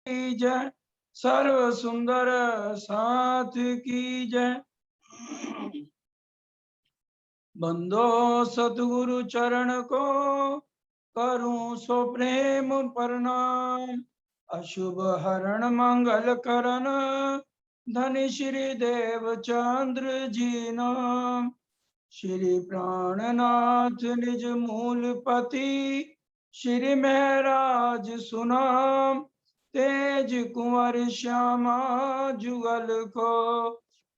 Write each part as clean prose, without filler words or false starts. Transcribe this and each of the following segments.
की जय, सर्व सुंदर साथ की जय। बंदो सतगुरु चरण को करूं सो प्रेम प्रणाम। अशुभ हरण मंगल करण धनि श्री देव चंद्र जी नाम। श्री प्राणनाथ निज मूल पति श्री महराज सुनाम। तेज कुंवर श्यामा जुगल को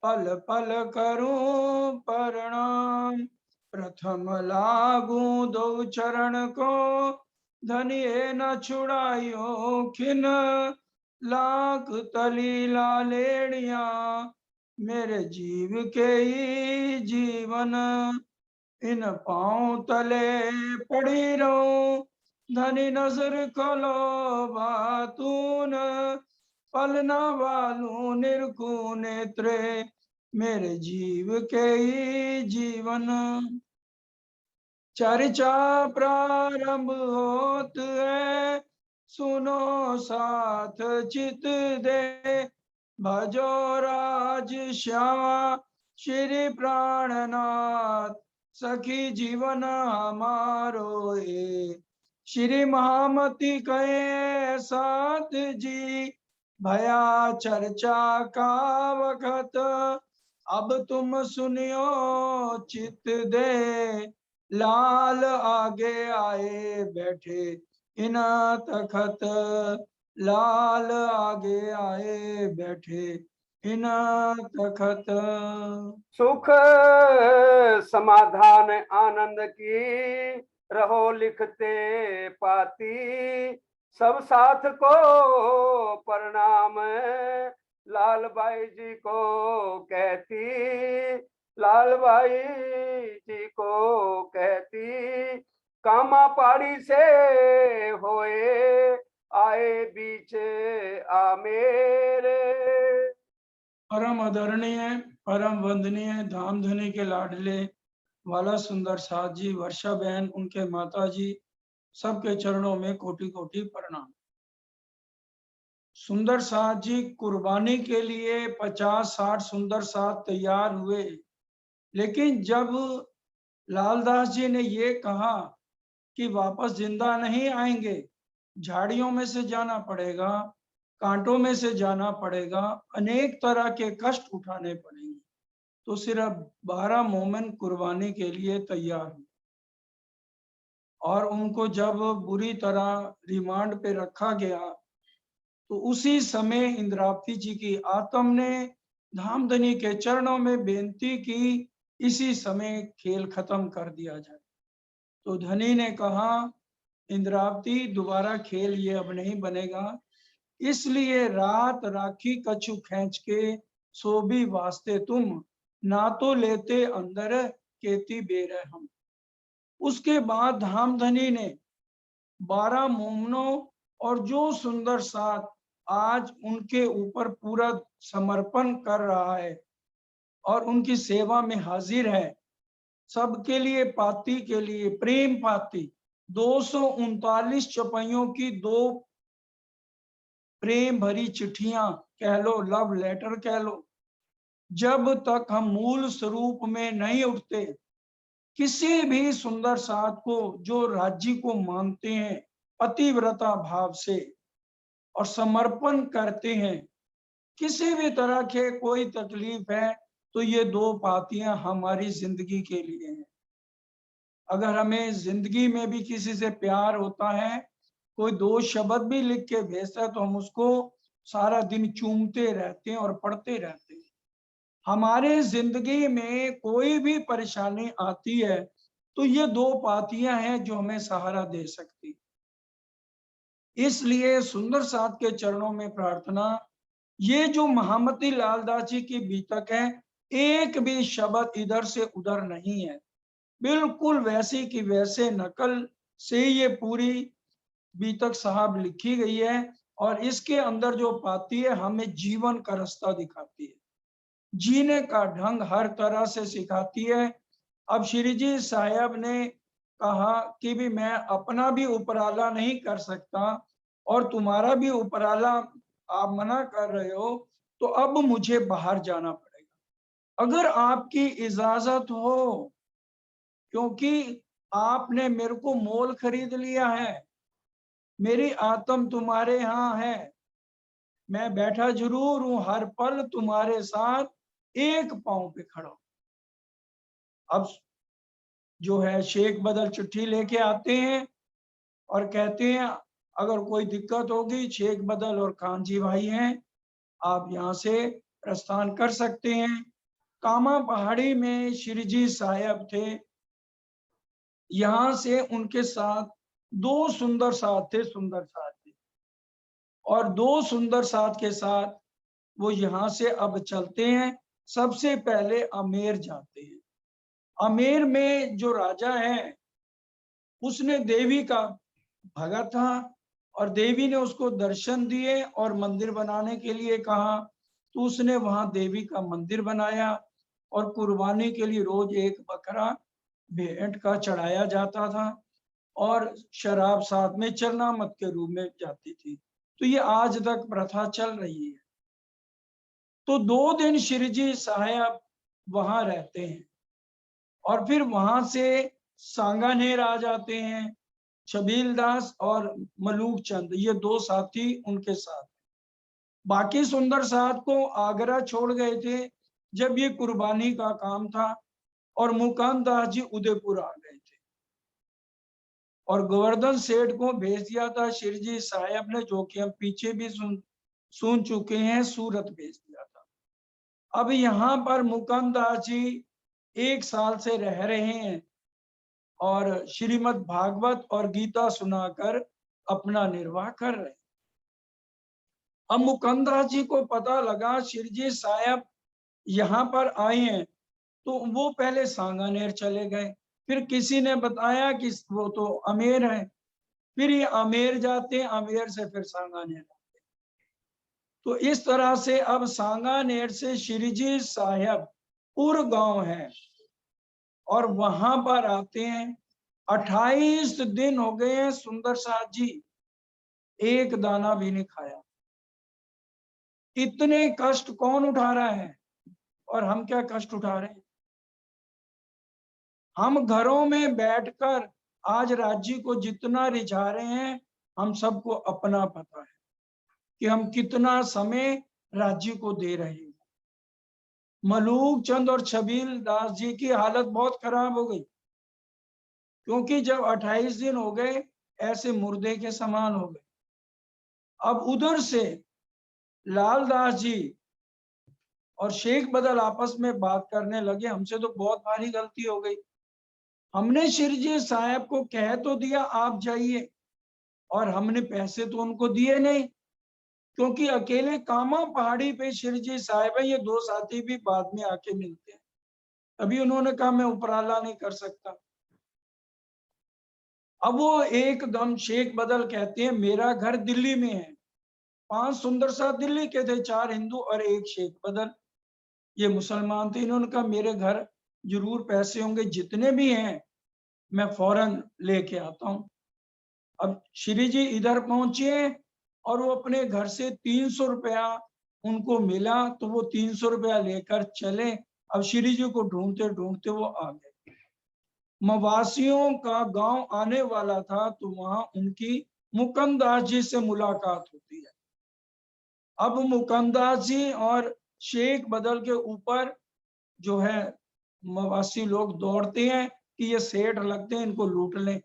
पल पल करूं प्रणाम। प्रथम लागू दो चरण को धनिये न छुड़ायो खिन। लाख तली लालेड़िया मेरे जीव के ही जीवन। इन पांव तले पड़ी रहूं धनी नजर खोलो बातून। पलना वालू निर्कु नेत्रे मेरे जीव के ही जीवन। चर्चा प्रारंभ होत है सुनो साथ चित दे। भजो राज श्यामा श्री प्राणनाथ सखी जीवन हमारो ए। श्री महामती कहे साथ जी भया चर्चा का वखत। अब तुम सुनियो चित दे लाल आगे आए बैठे इन तखत। लाल आगे आए बैठे इन तखत। सुख समाधान आनंद की रहो लिखते पाती। सब साथ को प्रणाम लाल भाई जी को कहती। लाल भाई जी को कहती। कामा पाड़ी से होए आए बीच आ मेरे। परम आदरणीय परम वंदनीय धामधनी के लाडले वाला सुंदर साथ जी, वर्षा बहन, उनके माता जी, सबके चरणों में कोटि कोटि प्रणाम। सुंदर साथ जी कुर्बानी के लिए 50-60 सुंदर साथ तैयार हुए, लेकिन जब लालदास जी ने ये कहा कि वापस जिंदा नहीं आएंगे, झाड़ियों में से जाना पड़ेगा, कांटों में से जाना पड़ेगा, अनेक तरह के कष्ट उठाने पड़ेंगे, तो सिर्फ 12 मोमिन कुर्बानी के लिए तैयार हुए। और उनको जब बुरी तरह रिमांड पे रखा गया तो उसी समय इंद्रावती जी की आत्मा ने धामधनी के चरणों में बेनती की, इसी समय खेल खत्म कर दिया जाए। तो धनी ने कहा, इंद्रावती दोबारा खेल ये अब नहीं बनेगा, इसलिए रात राखी कछु खींच के सो भी वास्ते तुम ना तो लेते अंदर केती बेर हम। उसके बाद धामधनी ने 12 मोमनों और जो सुंदर साथ आज उनके ऊपर पूरा समर्पण कर रहा है और उनकी सेवा में हाजिर है, सबके लिए पाती के लिए प्रेम पाती 239 चौपाइयों की 2 प्रेम भरी चिट्ठियां कह लो, लव लेटर कह लो। जब तक हम मूल स्वरूप में नहीं उठते, किसी भी सुंदर साथ को जो राज्य को मानते हैं पतिव्रता भाव से और समर्पण करते हैं, किसी भी तरह के कोई तकलीफ है तो ये 2 पातियां हमारी जिंदगी के लिए हैं। अगर हमें जिंदगी में भी किसी से प्यार होता है, कोई 2 शब्द भी लिख के भेजता है तो हम उसको सारा दिन चूमते रहते हैं और पढ़ते रहते हैं। हमारे जिंदगी में कोई भी परेशानी आती है तो ये 2 पातियां हैं जो हमें सहारा दे सकती। इसलिए सुंदर साथ के चरणों में प्रार्थना, ये जो महामती लालदास जी की बीतक है, एक भी शब्द इधर से उधर नहीं है, बिल्कुल वैसी की वैसे नकल से ये पूरी बीतक साहब लिखी गई है। और इसके अंदर जो पाती है हमें जीवन का रास्ता दिखाती है, जीने का ढंग हर तरह से सिखाती है। अब श्री जी साहब ने कहा कि भी मैं अपना भी उपराला नहीं कर सकता, और तुम्हारा भी उपराला आप मना कर रहे हो, तो अब मुझे बाहर जाना पड़ेगा। अगर आपकी इजाजत हो, क्योंकि आपने मेरे को मोल खरीद लिया है, मेरी आत्म तुम्हारे यहाँ है, मैं बैठा जरूर हूं, हर पल तुम्हारे साथ एक पांव पे खड़ा हूं। अब जो है शेख बदल चिट्ठी लेके आते हैं और कहते हैं अगर कोई दिक्कत होगी, शेख बदल और खान जी भाई हैं, आप यहाँ से प्रस्थान कर सकते हैं। कामा पहाड़ी में श्री जी साहब थे, यहाँ से उनके साथ दो सुंदर साथ थे, और दो सुंदर साथ के साथ वो यहाँ से अब चलते हैं। सबसे पहले आमेर जाते हैं। आमेर में जो राजा है, उसने देवी का भगत था और देवी ने उसको दर्शन दिए और मंदिर बनाने के लिए कहा, तो उसने वहां देवी का मंदिर बनाया और कुर्बानी के लिए रोज एक बकरा भेंट का चढ़ाया जाता था और शराब साथ में चरनामत के रूप में जाती थी। तो ये आज तक प्रथा चल रही है। तो 2 दिन श्री जी साहब वहां रहते हैं और फिर वहां से सांगानेर आ जाते हैं। छबील दास और मलूक चंद, ये 2 साथी उनके साथ। बाकी सुंदर साथ को आगरा छोड़ गए थे जब ये कुर्बानी का काम था, और मुकाम दास जी उदयपुर आ गए थे और गोवर्धन सेठ को भेज दिया था श्री जी साहब ने, जो कि हम पीछे भी सुन चुके हैं, सूरत भेज दिया था। अब यहाँ पर मुकाम दास जी 1 साल से रह रहे हैं और श्रीमद् भागवत और गीता सुनाकर अपना निर्वाह कर रहे हैं। अब मुकंददास जी को पता लगा श्री जी साहब यहाँ पर आए हैं, तो वो पहले सांगानेर चले गए। फिर किसी ने बताया कि वो तो आमेर है, फिर ये आमेर जाते, आमेर से फिर सांगानेर। तो इस तरह से अब सांगानेर से श्री जी साहब पुर गांव है और वहां पर आते हैं। 28 दिन हो गए हैं सुंदर साथ जी एक दाना भी नहीं खाया। इतने कष्ट कौन उठा रहा है और हम क्या कष्ट उठा रहे हैं? हम घरों में बैठकर आज राज्य को जितना रिझा रहे हैं, हम सबको अपना पता है कि हम कितना समय राज्य को दे रहे हैं। मलूक चंद और छबील दास जी की हालत बहुत खराब हो गई, क्योंकि जब 28 दिन हो गए ऐसे मुर्दे के समान हो गए। अब उधर से लाल दास जी और शेख बदल आपस में बात करने लगे, हमसे तो बहुत भारी गलती हो गई, हमने श्री जी साहब को कह तो दिया आप जाइए, और हमने पैसे तो उनको दिए नहीं, क्योंकि अकेले कामा पहाड़ी पे श्री जी साहब है, ये 2 साथी भी बाद में आके मिलते हैं। अभी उन्होंने कहा मैं उपराला नहीं कर सकता। अब वो एकदम शेख बदल कहते हैं मेरा घर दिल्ली में है। 5 सुंदर साथ दिल्ली के थे, 4 हिंदू और 1 शेख बदल, ये मुसलमान थे। इन्होंने कहा मेरे घर जरूर पैसे होंगे, जितने भी हैं मैं फौरन लेके आता हूँ। अब श्री जी इधर पहुंचे और वो अपने घर से 300 रुपया उनको मिला, तो वो 300 रुपया लेकर चले। अब श्री जी को ढूंढते ढूंढते वो आ गए। मवासियों का गांव आने वाला था, तो वहां उनकी मुकंदास जी से मुलाकात होती है। अब मुकंदास जी और शेख बदल के ऊपर जो है मवासी लोग दौड़ते हैं कि ये सेठ लगते हैं, इनको लूट लें,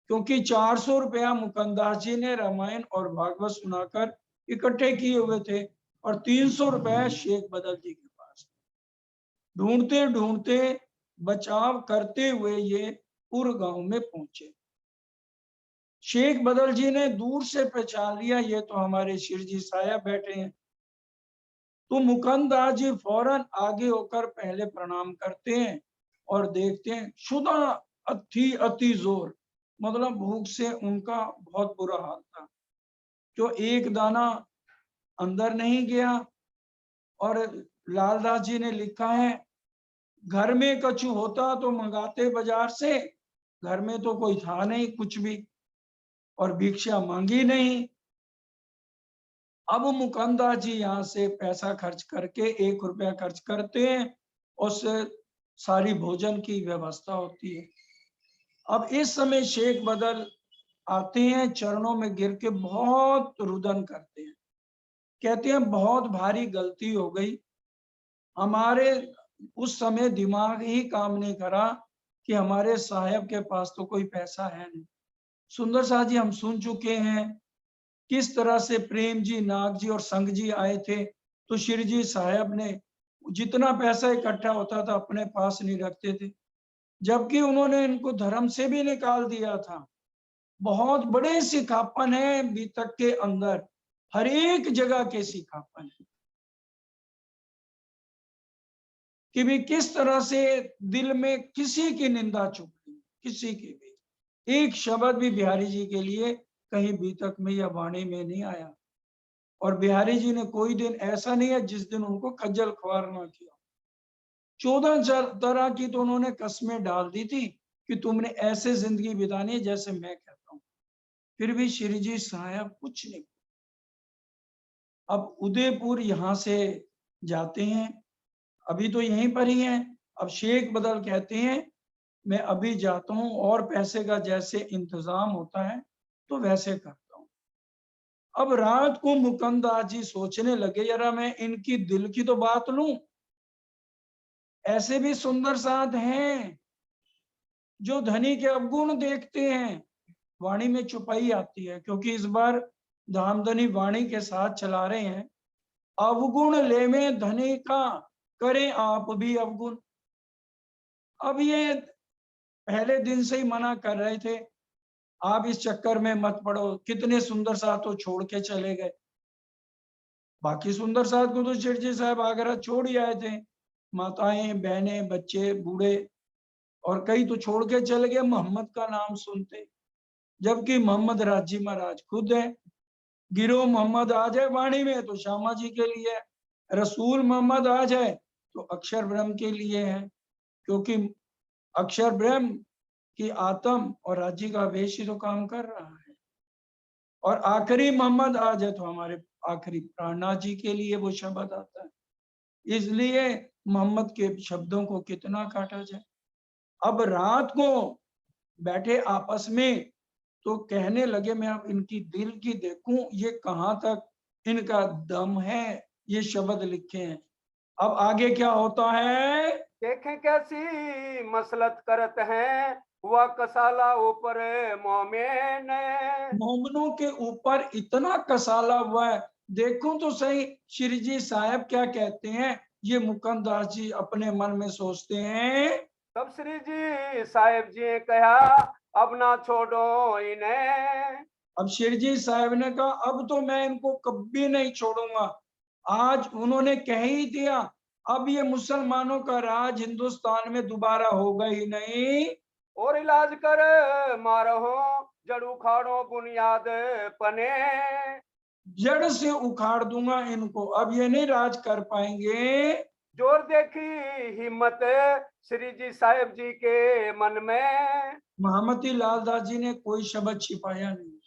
क्योंकि 400 रुपया मुकंदास जी ने रामायण और भागवत सुनाकर इकट्ठे किए हुए थे और 300 रुपया शेख बदल जी के पास। ढूंढते ढूंढते बचाव करते हुए ये पुर गांव में पहुंचे। शेख बदल जी ने दूर से पहचान लिया, ये तो हमारे शिर जी साहब बैठे हैं। तो मुकंदास जी फौरन आगे होकर पहले प्रणाम करते हैं और देखते हैं शुदा अति जोर, मतलब भूख से उनका बहुत बुरा हाल था, जो एक दाना अंदर नहीं गया। और लालदास जी ने लिखा है घर में कछु होता तो मंगाते बाजार से, घर में तो कोई था नहीं कुछ भी, और भिक्षा मांगी नहीं। अब मुकंदा जी यहाँ से पैसा खर्च करके 1 रुपया खर्च करते हैं, उससे सारी भोजन की व्यवस्था होती है। अब इस समय शेख बदल आते हैं, चरणों में गिर के बहुत रुदन करते हैं, कहते हैं बहुत भारी गलती हो गई हमारे। उस समय दिमाग ही काम नहीं करा कि हमारे साहब के पास तो कोई पैसा है नहीं। सुंदर शाह जी हम सुन चुके हैं किस तरह से प्रेम जी, नाग जी और संग जी आए थे, तो श्री जी साहब ने जितना पैसा इकट्ठा होता था अपने पास नहीं रखते थे, जबकि उन्होंने इनको धर्म से भी निकाल दिया था। बहुत बड़े सिखापन है बीतक के अंदर, हर एक जगह के सिखापन है कि भी किस तरह से दिल में किसी की निंदा चुप नहीं, किसी की भी एक शब्द भी बिहारी जी के लिए कहीं बीतक में या वाणी में नहीं आया। और बिहारी जी ने कोई दिन ऐसा नहीं है जिस दिन उनको खज्जल खुआर ना किया। 14 तरह की तो उन्होंने कस्में डाल दी थी कि तुमने ऐसे जिंदगी बितानी है जैसे मैं कहता हूँ, फिर भी श्री जी साहब कुछ नहीं। अब उदयपुर यहाँ से जाते हैं, अभी तो यहीं पर ही हैं। अब शेख बदल कहते हैं मैं अभी जाता हूँ और पैसे का जैसे इंतजाम होता है तो वैसे करता हूँ। अब रात को मुकंदा जी सोचने लगे यार मैं इनकी दिल की तो बात लूं। ऐसे भी सुंदर साध हैं जो धनी के अवगुण देखते हैं। वाणी में चुपाई आती है क्योंकि इस बार धामधनी वाणी के साथ चला रहे हैं। अवगुण ले में धनी का करें आप भी अवगुण। अब ये पहले दिन से ही मना कर रहे थे आप इस चक्कर में मत पड़ो। कितने सुंदर साथ तो छोड़ के चले गए, बाकी सुंदर साथ को तो शिरजी साहब आगरा छोड़ ही आए थे, माताएं बहनें बच्चे बूढ़े और कई तो छोड़ के चले गए मोहम्मद का नाम सुनते, जबकि मोहम्मद राजी महाराज खुद है। गिरो मोहम्मद आ जाए वाणी में तो श्यामा जी के लिए है, रसूल मोहम्मद आ जाए तो अक्षर ब्रह्म के लिए है, क्योंकि अक्षर ब्रह्म की आत्म और राज्य का वेश ही तो काम कर रहा है। और आखिरी मोहम्मद आ जाए तो हमारे आखिरी प्राणनाथ जी के लिए वो शब्द आता है, इसलिए मोहम्मद के शब्दों को कितना काटा जाए। अब रात को बैठे आपस में तो कहने लगे मैं अब इनकी दिल की देखूं ये कहां तक इनका दम है, ये शब्द लिखे हैं। अब आगे क्या होता है, देखें कैसी मसलत करत हैं हुआ कसाला ऊपर मोमेन। मोमनों के ऊपर इतना कसाला हुआ है। देखो तो सही श्री जी साहब क्या कहते हैं, ये मुकंदास जी अपने मन में सोचते हैं। तब श्री जी साहेब जी ने कहा अब ना छोड़ो इन्हें। अब श्री जी साहब ने कहा अब तो मैं इनको कभी नहीं छोड़ूंगा। आज उन्होंने कह ही दिया अब ये मुसलमानों का राज हिंदुस्तान में दोबारा होगा ही नहीं। और इलाज कर मारो जड़ उखाड़ो बुनियाद पने। जड़ से उखाड़ दूंगा इनको, अब ये नहीं राज कर पाएंगे। जोर देखी हिम्मत श्री जी साहेब जी के मन में। महामती लाल दास जी ने कोई शब्द छिपाया नहीं।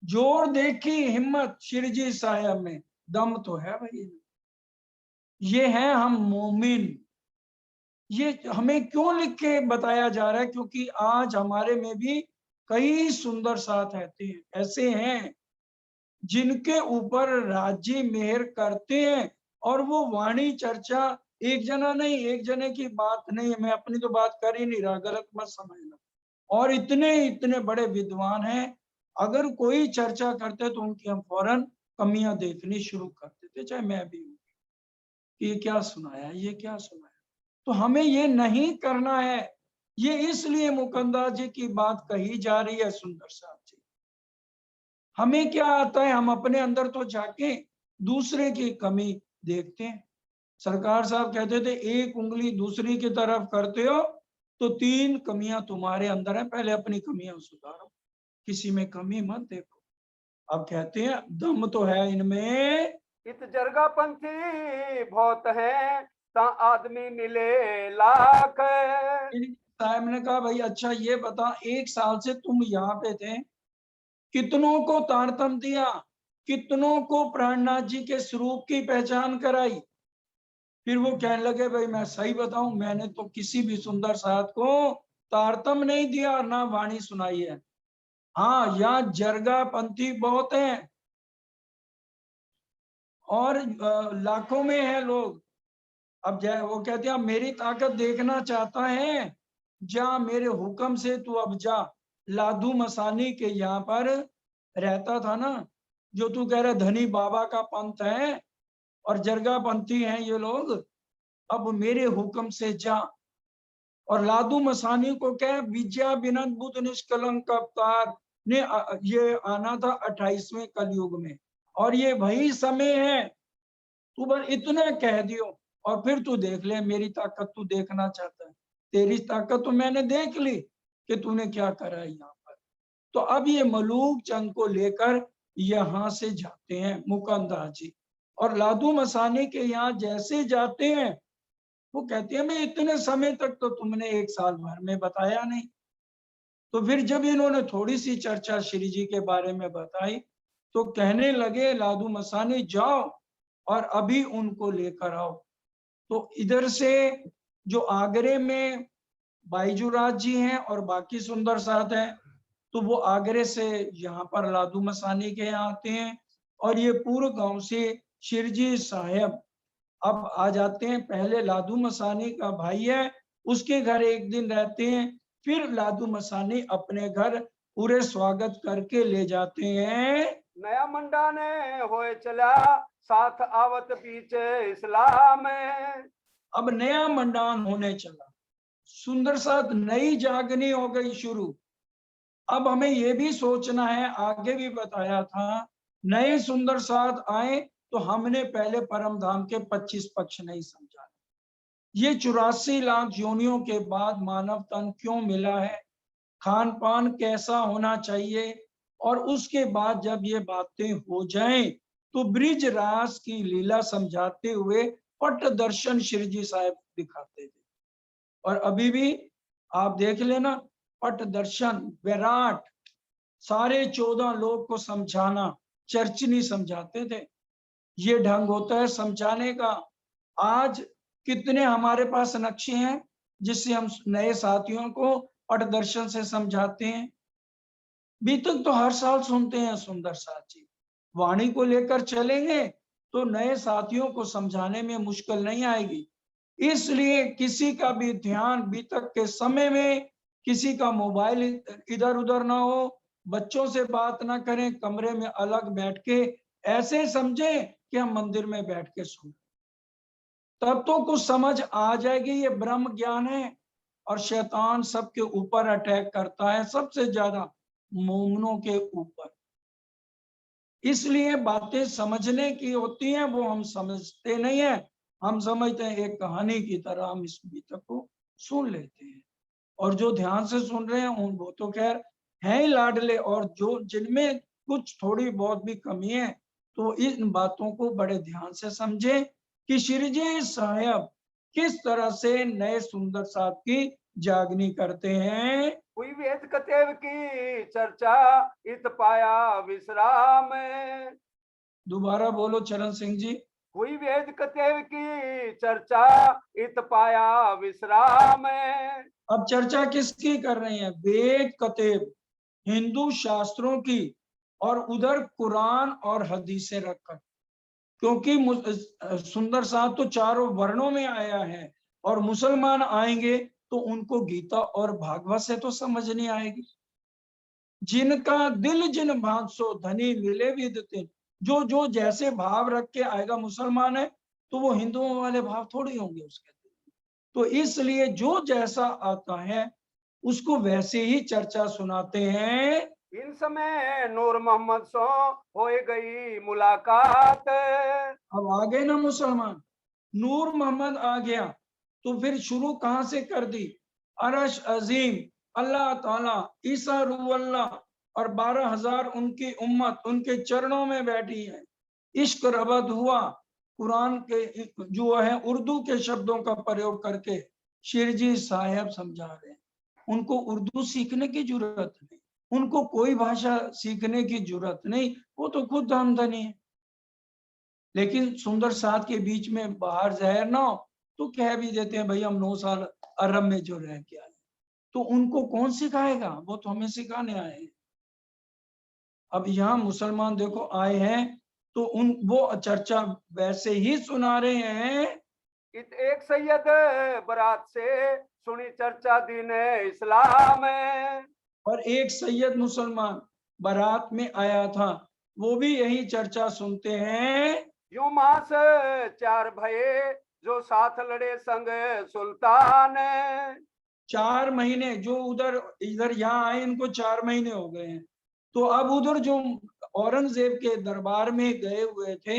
जोर देखी हिम्मत श्री जी साहब में, दम तो है भाई। ये है हम मोमिन। ये हमें क्यों लिख के बताया जा रहा है, क्योंकि आज हमारे में भी कई सुंदर साथ ऐसे हैं जिनके ऊपर राज्य मेहर करते हैं। और वो वाणी चर्चा एक जना नहीं, एक जने की बात नहीं है, मैं अपनी तो बात कर ही नहीं रहा, गलत मत समझना। और इतने इतने बड़े विद्वान हैं, अगर कोई चर्चा करते तो उनकी हम फौरन कमियां देखनी शुरू कर देते, चाहे मैं भी हूँ ये क्या सुनाया, ये क्या सुनाया। तो हमें ये नहीं करना है। ये इसलिए मुकंदा जी की बात कही जा रही है सुंदर साहब जी। हमें क्या आता है, हम अपने अंदर तो जाके दूसरे की कमी देखते हैं। सरकार साहब कहते थे एक उंगली दूसरी की तरफ करते हो तो 3 कमियां तुम्हारे अंदर है, पहले अपनी कमियां सुधारो, किसी में कमी मत देखो। अब कहते हैं दम तो है इनमें। इत जरगा पंथी बहुत है ता आदमी मिले लाख। साहब ने कहा भाई अच्छा ये बता 1 साल से तुम यहाँ पे थे, कितनों को तारतम दिया, कितनों को प्राणनाथ जी के स्वरूप की पहचान कराई। फिर वो कहने लगे, भाई मैं सही बताऊं, मैंने तो किसी भी सुंदर साथ को तारतम नहीं दिया और ना वाणी सुनाई है। हाँ, यहाँ जरगा पंथी बहुत हैं और लाखों में है लोग। अब वो कहते हैं, अब मेरी ताकत देखना चाहता है, जा मेरे हुक्म से तू अब जा। लादू मसानी के यहाँ पर रहता था ना, जो तू कह रहा धनी बाबा का पंथ है और जरगा पंथी हैं ये लोग, अब मेरे हुक्म से जा। और लादू मसानी को क्या, विद्या विनंद बुद्ध निष्कलंक अवतार ने ये आना था 28वें कलयुग में, और ये वही समय है। तू बस इतना कह दियो और फिर तू देख ले, मेरी ताकत तू देखना चाहता है, तेरी ताकत तो मैंने देख ली कि तूने क्या करा है यहाँ पर। तो अब ये मलूक चंद को लेकर यहाँ से जाते हैं मुकंददास जी, और लादू मसानी के यहाँ जैसे जाते हैं, वो कहते हैं मैं इतने समय तक तो तुमने 1 साल भर में बताया नहीं। तो फिर जब इन्होंने थोड़ी सी चर्चा श्री जी के बारे में बताई, तो कहने लगे लादू मसानी जाओ और अभी उनको लेकर आओ। तो इधर से जो आगरे में बाईजूराज जी हैं और बाकी सुंदर साथ हैं, तो वो आगरे से यहाँ पर लादू मसानी के यहाँ आते हैं, और ये पूर्व गांव से शिरजी साहेब अब आ जाते हैं। पहले लादू मसानी का भाई है, उसके घर एक दिन रहते हैं, फिर लादू मसानी अपने घर पूरे स्वागत करके ले जाते हैं। नया मंडा ने होए चला साथ आवत पीछे इस्लाम में। अब नया मंडान होने चला, सुंदर साथ नई जागनी हो गई शुरू। अब हमें ये भी सोचना है, आगे भी बताया था, नए सुंदर साथ आए तो हमने पहले परम धाम के 25 पक्ष नहीं समझा। ये 84 लाख योनियों के बाद मानव तन क्यों मिला है, खान पान कैसा होना चाहिए, और उसके बाद जब ये बातें हो जाएं तो ब्रिज रास की लीला समझाते हुए पट दर्शन श्री जी साहब दिखाते थे। और अभी भी आप देख लेना, पट दर्शन विराट, सारे 14 लोग को समझाना, चर्च नहीं समझाते थे। ये ढंग होता है समझाने का। आज कितने हमारे पास नक्शे हैं जिससे हम नए साथियों को पट दर्शन से समझाते हैं। बीतक तो हर साल सुनते हैं सुंदर साथ जी, वाणी को लेकर चलेंगे तो नए साथियों को समझाने में मुश्किल नहीं आएगी। इसलिए किसी का भी ध्यान बीतक के समय में, किसी का मोबाइल इधर उधर ना हो, बच्चों से बात ना करें, कमरे में अलग बैठ के ऐसे समझे कि हम मंदिर में बैठ के सुन, तब तो कुछ समझ आ जाएगी। ये ब्रह्म ज्ञान है, और शैतान सबके ऊपर अटैक करता है, सबसे ज्यादा मोमनों के ऊपर। इसलिए बातें समझने की होती हैं, वो हम समझते नहीं है। हम समझते हैं एक कहानी की तरह, हम इस बीतक को सुन लेते हैं। और जो ध्यान से सुन रहे हैं उन वो तो खैर है ही लाडले, और जो जिनमें कुछ थोड़ी बहुत भी कमी है तो इन बातों को बड़े ध्यान से समझे कि श्री जी साहब किस तरह से नए सुंदर साथ की जागनी करते हैं। हुई वेद कतेव की चर्चा इत पाया विश्राम। दोबारा बोलो चरण सिंह जी। हुई वेद कतेव की चर्चा इत पाया विश्राम। अब चर्चा किसकी कर रहे हैं? वेद कतेब, हिंदू शास्त्रों की, और उधर कुरान और हदीसें रखकर, क्योंकि सुंदर साथ तो चारों वर्णों में आया है, और मुसलमान आएंगे तो उनको गीता और भागवत से तो समझ नहीं आएगी। जिनका दिल जिन भांसो धनी मिले विदित, जो जो जैसे भाव रख के आएगा, मुसलमान है तो वो हिंदुओं वाले भाव थोड़ी होंगे उसके दिल में। तो इसलिए जो जैसा आता है उसको वैसे ही चर्चा सुनाते हैं। इन समय नूर मोहम्मद सो हो गई मुलाकात। अब आ गए ना मुसलमान, नूर मोहम्मद आ गया, तो फिर शुरू कहां से कर दी? अरश अजीम, अल्लाह ताला, ईसा रूहल्लाह और 12,000 उनकी उम्मत उनके चरणों में बैठी है। इश्क रबत हुआ, कुरान के जो है उर्दू के शब्दों का प्रयोग करके शिरजी साहब समझा रहे हैं। उनको उर्दू सीखने की जरूरत नहीं, उनको कोई भाषा सीखने की जरूरत नहीं, वो तो खुद आमदनी है। लेकिन सुंदर साथ के बीच में बाहर जहर ना हो तो कह भी देते हैं भाई हम 9 साल अरब में जो रह के आए। तो उनको कौन सिखाएगा, वो तो हमें सिखाने आए हैं। अब यहाँ मुसलमान देखो आए हैं तो उन वो चर्चा वैसे ही सुना रहे हैं। एक सैयद बारात से सुनी चर्चा दीन इस्लाम है। और एक सैयद मुसलमान बारात में आया था, वो भी यही चर्चा सुनते हैं। यूं मास 4 भये जो साथ लड़े संग सुल्तान। 4 महीने जो उधर इधर यहाँ आए इनको 4 महीने हो गए हैं। तो अब उधर जो औरंगजेब के दरबार में गए हुए थे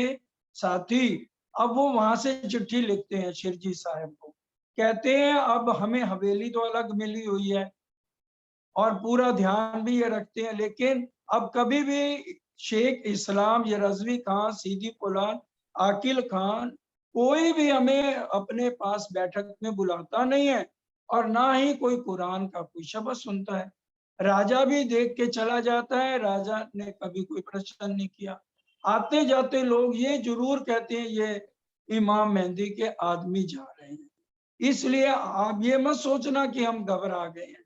साथी, अब वो वहां से चिट्ठी लिखते हैं शिरजी साहब को, कहते हैं अब हमें हवेली तो अलग मिली हुई है और पूरा ध्यान भी ये रखते हैं, लेकिन अब कभी भी शेख इस्लाम या रजवी खान, सीदी कुलान, आकिल खान कोई भी हमें अपने पास बैठक में बुलाता नहीं है और ना ही कोई कुरान का कोई शब्द सुनता है। राजा भी देख के चला जाता है, राजा ने कभी कोई प्रश्न नहीं किया। आते जाते लोग ये जरूर कहते हैं ये इमाम मेहंदी के आदमी जा रहे हैं। इसलिए आप ये मत सोचना कि हम घबरा गए हैं,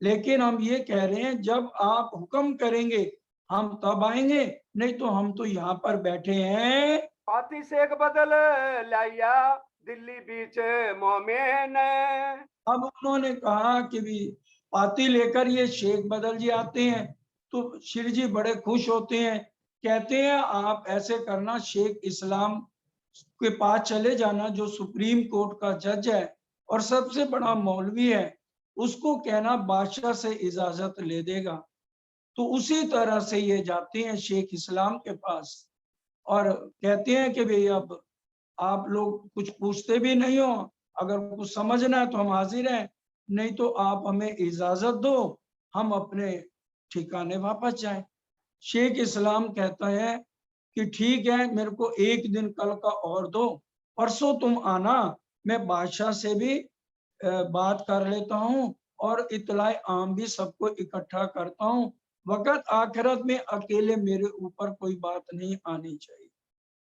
लेकिन हम ये कह रहे हैं जब आप हुक्म करेंगे हम तब आएंगे, नहीं तो हम तो यहाँ पर बैठे हैं। पाती से एक बदल लाया दिल्ली बीच मोमेन। अब उन्होंने कहा कि भी पाती लेकर ये शेख बदल जी आते हैं तो शिर जी बड़े खुश होते हैं, कहते हैं आप ऐसे करना शेख इस्लाम के पास चले जाना जो सुप्रीम कोर्ट का जज है और सबसे बड़ा मौलवी है, उसको कहना बादशाह से इजाजत ले देगा। तो उसी तरह से ये जाते हैं शेख इस्लाम के पास और कहते हैं कि भाई अब आप लोग कुछ पूछते भी नहीं हो, अगर कुछ समझना है तो हम हाजिर हैं, नहीं तो आप हमें इजाजत दो, हम अपने ठिकाने वापस जाएं। शेख इस्लाम कहता है कि ठीक है, मेरे को एक दिन कल का और दो, परसों तुम आना, मैं बादशाह से भी बात कर लेता हूँ और इतलाए आम भी सबको इकट्ठा करता हूँ। वक़्त आखिरत में अकेले मेरे ऊपर कोई बात नहीं आनी चाहिए।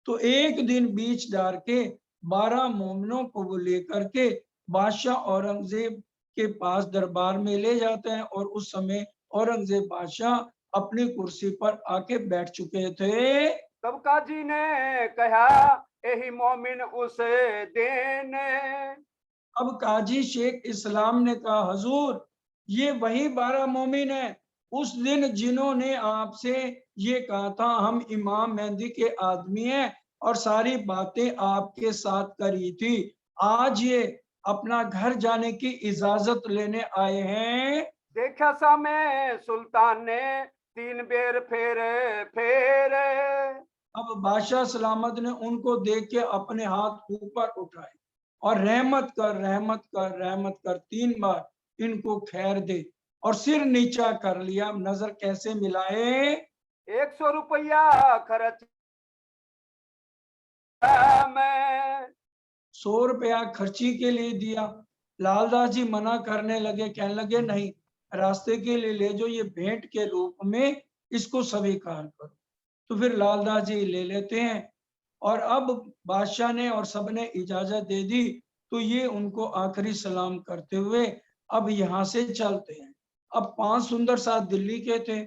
तो एक दिन बीच डार के 12 मोमिनों को वो लेकर के बादशाह औरंगजेब के पास दरबार में ले जाते हैं और उस समय औरंगजेब बादशाह अपनी कुर्सी पर आके बैठ चुके थे। तब काजी ने कहा यही मोमिन उस देने। अब काजी शेख इस्लाम ने कहा हजूर ये वही 12 मोमिन है उस दिन जिन्होंने आपसे ये कहा था हम इमाम मेहंदी के आदमी हैं और सारी बातें आपके साथ करी थी। आज ये अपना घर जाने की इजाजत लेने आए हैं। देखा सा मैं सुल्तान ने 3 बेर फेर। अब बादशाह सलामत ने उनको देख के अपने हाथ ऊपर उठाए और रहमत कर रहमत कर रहमत कर 3 बार इनको खैर दे और सिर नीचा कर लिया। नजर कैसे मिलाए? 100 रुपया खर्च मैं। 100 रुपया खर्ची के लिए दिया। लालदास जी मना करने लगे, कहने लगे नहीं, रास्ते के लिए ले जो, ये भेंट के रूप में इसको स्वीकार करो। तो फिर लालदास जी ले लेते हैं और अब बादशाह ने और सबने इजाजत दे दी तो ये उनको आखिरी सलाम करते हुए अब यहाँ से चलते हैं। अब 5 सुंदर साथ दिल्ली के थे,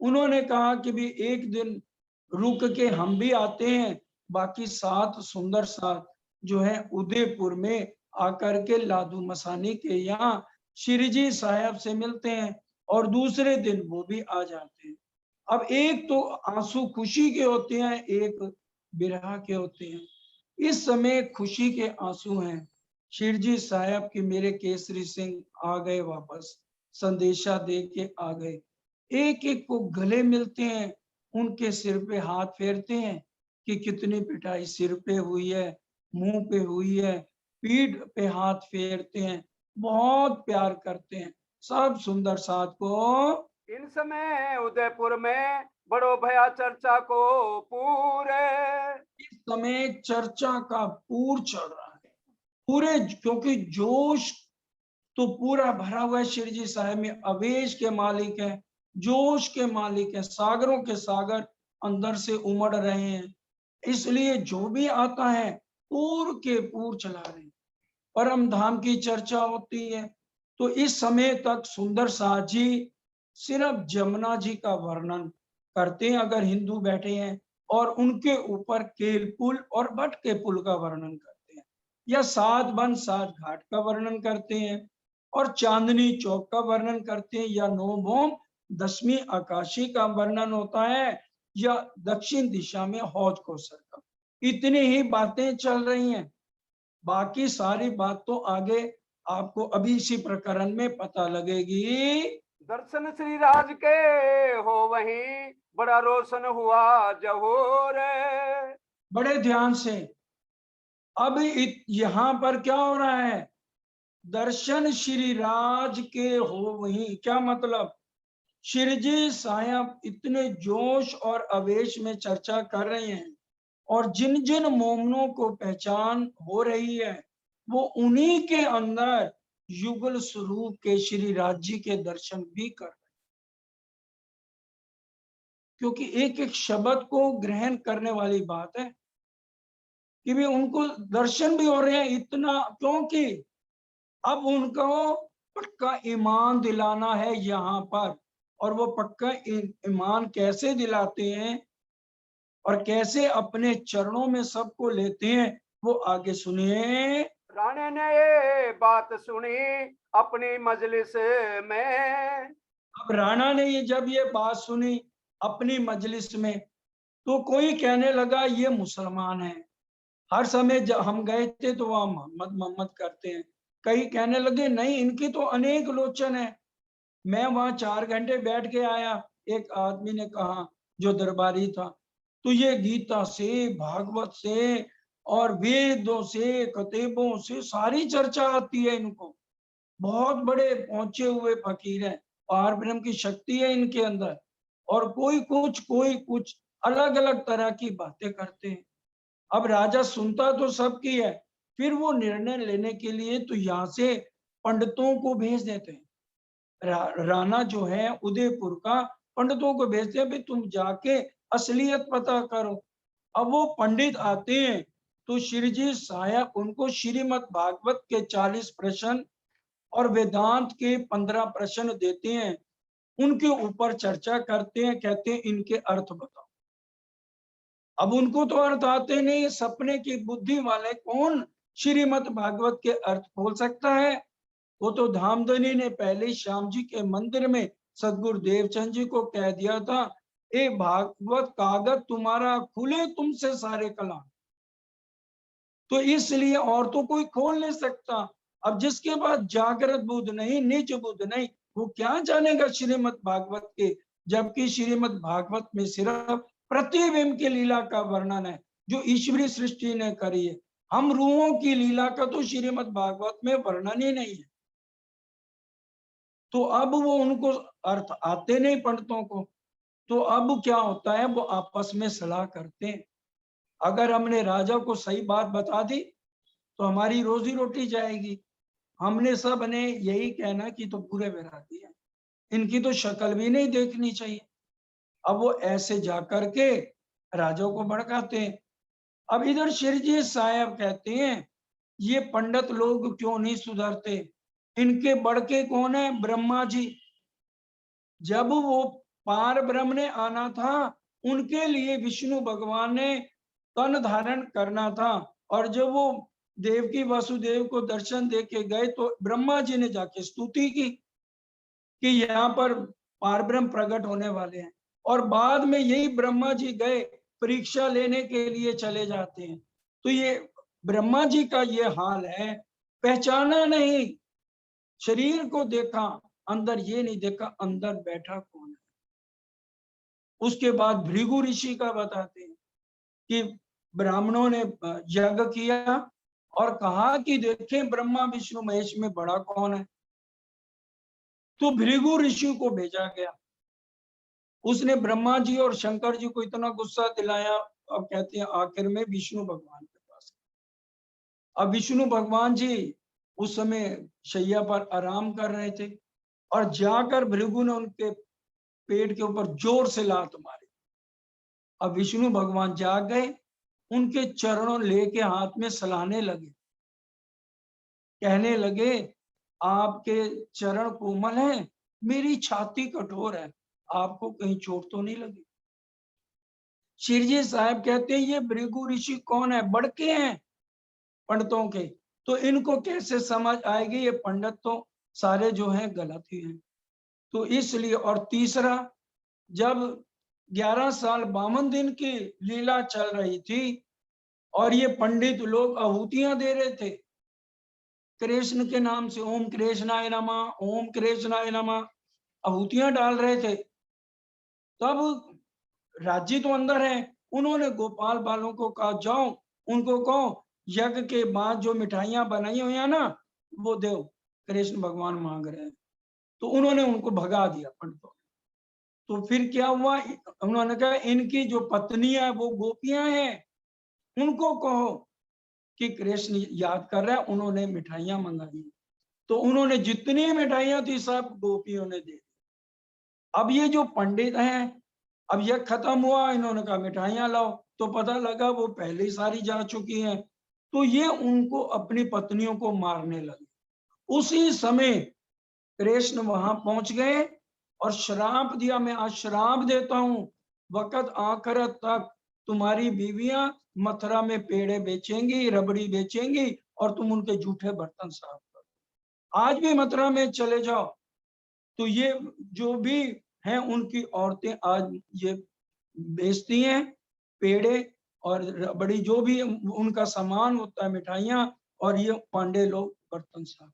उन्होंने कहा कि भी एक दिन रुक के हम भी आते हैं, बाकी 7 सुंदर साथ जो है उदयपुर में आकर के लादू मसानी के यहाँ शिरजी साहब से मिलते हैं और दूसरे दिन वो भी आ जाते हैं। अब एक तो आंसू खुशी के होते हैं, एक बिरहा के होते हैं। इस समय खुशी के आंसू हैं। शिरजी साहब की मेरे केसरी सिंह आ गए वापस, संदेशा दे के आ गए। एक एक को गले मिलते हैं, उनके सिर पे हाथ फेरते हैं कि कितनी पिटाई सिर पे हुई है, मुंह पे हुई है, पीठ पे हाथ फेरते हैं, बहुत प्यार करते हैं सब सुंदर साथ को। इन समय उदयपुर में बड़ो भया चर्चा को पूरे। इस समय चर्चा का पूर चल रहा है पूरे, क्योंकि जोश तो पूरा भरा हुआ है। शिरजी साहब में अवेश के मालिक हैं, जोश के मालिक है, सागरों के सागर अंदर से उमड़ रहे हैं, इसलिए जो भी आता है पूर के पूर चला रहे हैं। परम धाम की चर्चा होती है। तो इस समय तक सुंदर साथ जी सिर्फ जमुना जी का वर्णन करते हैं अगर हिंदू बैठे हैं, और उनके ऊपर केल पुल और बट के पुल का वर्णन करते हैं, या सात बन सात घाट का वर्णन करते हैं, और चांदनी चौक का वर्णन करते हैं, या नौ भौम दसवीं आकाशी का वर्णन होता है, या दक्षिण दिशा में हौज कोसर का। इतनी ही बातें चल रही हैं, बाकी सारी बात तो आगे आपको अभी इसी प्रकरण में पता लगेगी। दर्शन श्री राज के हो वहीं, बड़ा रोशन हुआ जहोर। बड़े ध्यान से, अब यहाँ पर क्या हो रहा है, दर्शन श्री राज के हो वहीं, क्या मतलब, श्री जी साहब इतने जोश और आवेश में चर्चा कर रहे हैं, और जिन जिन मोमनों को पहचान हो रही है वो उन्हीं के अंदर युगल स्वरूप के श्री राज जी के दर्शन भी कर रहे हैं, क्योंकि एक एक शब्द को ग्रहण करने वाली बात है कि भी उनको दर्शन भी हो रहे हैं, इतना क्योंकि अब उनको पक्का ईमान दिलाना है यहाँ पर, और वो पक्का ईमान कैसे दिलाते हैं और कैसे अपने चरणों में सबको लेते हैं, वो आगे सुनिए। राणे ने ये बात सुनी अपनी मजलिस में। अब राणा ने जब ये बात सुनी अपनी मजलिस में, तो कोई कहने लगा ये मुसलमान है। हर समय जब हम गए थे तो वहां मोहम्मद मोहम्मद करते हैं। कई कहने लगे नहीं, इनकी तो अनेक लोचन है। मैं वहां 4 घंटे बैठ के आया, एक आदमी ने कहा जो दरबारी था, तो ये गीता से, भागवत से और वेदों से, कतेबों से सारी चर्चा आती है इनको। बहुत बड़े पहुंचे हुए फकीर हैं, पार ब्रह्म की शक्ति है इनके अंदर, और कोई कुछ अलग अलग तरह की बातें करते हैं। अब राजा सुनता तो सबकी है, फिर वो निर्णय लेने के लिए तो यहाँ से पंडितों को भेज देते हैं। राणा जो है उदयपुर का, पंडितों को भेजते हैं, भाई तुम जाके असलियत पता करो। अब वो पंडित आते हैं, तो श्री जी साहब उनको श्रीमद् भागवत के 40 प्रश्न और वेदांत के 15 प्रश्न देते हैं, उनके ऊपर चर्चा करते हैं, कहते हैं इनके अर्थ बताओ। अब उनको तो अर्थ आते नहीं, सपने की बुद्धि वाले कौन श्रीमद् भागवत के अर्थ खोल सकता है। वो तो धामधनी ने पहले श्याम जी के मंदिर में सदगुरु देवचंद जी को कह दिया था, ए भागवत कागज तुम्हारा खुले तुमसे सारे कलाम। तो इसलिए और तो कोई खोल नहीं सकता। अब जिसके पास जागृत बुद्ध नहीं, निज बुद्ध नहीं, वो क्या जानेगा श्रीमद् भागवत के, जबकि श्रीमद् भागवत में सिर्फ प्रतिबिंब की लीला का वर्णन है जो ईश्वरी सृष्टि ने करी है। हम रूहों की लीला का तो श्रीमद् भागवत में वर्णन ही नहीं है। तो अब वो उनको अर्थ आते नहीं पंडितों को, तो अब क्या होता है, वो आपस में सलाह करते हैं। अगर हमने राजा को सही बात बता दी तो हमारी रोजी रोटी जाएगी। हमने सब ने यही कहना कि तो पूरे वैरागी है, इनकी तो शक्ल भी नहीं देखनी चाहिए। अब वो ऐसे जा करके राजा को भड़काते हैं। अब इधर शिवजी साहब कहते हैं ये पंडित लोग क्यों नहीं सुधरते, इनके बड़के कौन है, ब्रह्मा जी। जब वो पार ब्रह्म ने आना था, उनके लिए विष्णु भगवान ने तन धारण करना था, और जब वो देवकी वासुदेव को दर्शन दे के गए तो ब्रह्मा जी ने जाके स्तुति की कि यहाँ पर पार ब्रह्म प्रकट होने वाले हैं, और बाद में यही ब्रह्मा जी गए परीक्षा लेने के लिए चले जाते हैं। तो ये ब्रह्मा जी का ये हाल है, पहचाना नहीं, शरीर को देखा, अंदर ये नहीं देखा अंदर बैठा कौन है। उसके बाद भृगु ऋषि का बताते हैं कि ब्राह्मणों ने यज्ञ किया और कहा कि देखें ब्रह्मा विष्णु महेश में बड़ा कौन है। तो भृगु ऋषि को भेजा गया, उसने ब्रह्मा जी और शंकर जी को इतना गुस्सा दिलाया। अब कहते हैं आखिर में विष्णु भगवान के पास, अब विष्णु भगवान जी उस समय शैया पर आराम कर रहे थे, और जाकर भृगु ने उनके पेट के ऊपर जोर से लात मारी। अब विष्णु भगवान जाग गए, उनके चरणों लेके हाथ में सलाने लगे, कहने लगे आपके चरण कोमल हैं, मेरी छाती कठोर है, आपको कहीं चोट तो नहीं लगी। शिरजी साहब कहते हैं ये भृगु ऋषि कौन है, बड़के हैं पंडितों के, तो इनको कैसे समझ आएगी, ये पंडित तो सारे जो हैं गलत ही हैं। तो इसलिए, और तीसरा, जब 11 साल 52 दिन की लीला चल रही थी और ये पंडित लोग आहुतियां दे रहे थे कृष्ण के नाम से, ओम कृष्णाय नमः, ओम कृष्णाय नमः, आहुतियां डाल रहे थे, तब राजी तो अंदर है, उन्होंने गोपाल बालों को कहा जाओ उनको कहो यज्ञ के बाद जो मिठाइयां बनाई हुई है ना वो दो, कृष्ण भगवान मांग रहे हैं। तो उन्होंने उनको भगा दिया पंडितों। तो फिर क्या हुआ, उन्होंने कहा इनकी जो पत्नी है वो गोपियां हैं, उनको कहो कि कृष्ण याद कर रहा है, उन्होंने मिठाइयां मंगाई। तो उन्होंने जितनी मिठाइयां थी सब गोपियों ने दे दी। अब ये जो पंडित हैं, अब यह खत्म हुआ, इन्होंने कहा मिठाइयां लाओ, तो पता लगा वो पहले ही सारी जा चुकी हैं। तो ये उनको अपनी पत्नियों को मारने लगे। उसी समय कृष्ण वहां पहुंच गए और श्राप दिया, मैं आज श्राप देता हूं, वक़्त आखिरत तक तुम्हारी बीवियां मथुरा में पेड़े बेचेंगी, रबड़ी बेचेंगी और तुम उनके जूठे बर्तन साफ करो। आज भी मथुरा में चले जाओ तो ये जो भी हैं उनकी औरतें आज ये बेचती हैं पेड़े और रबड़ी, जो भी उनका सामान होता है, मिठाइयां, और ये पांडे लोग बर्तन साफ।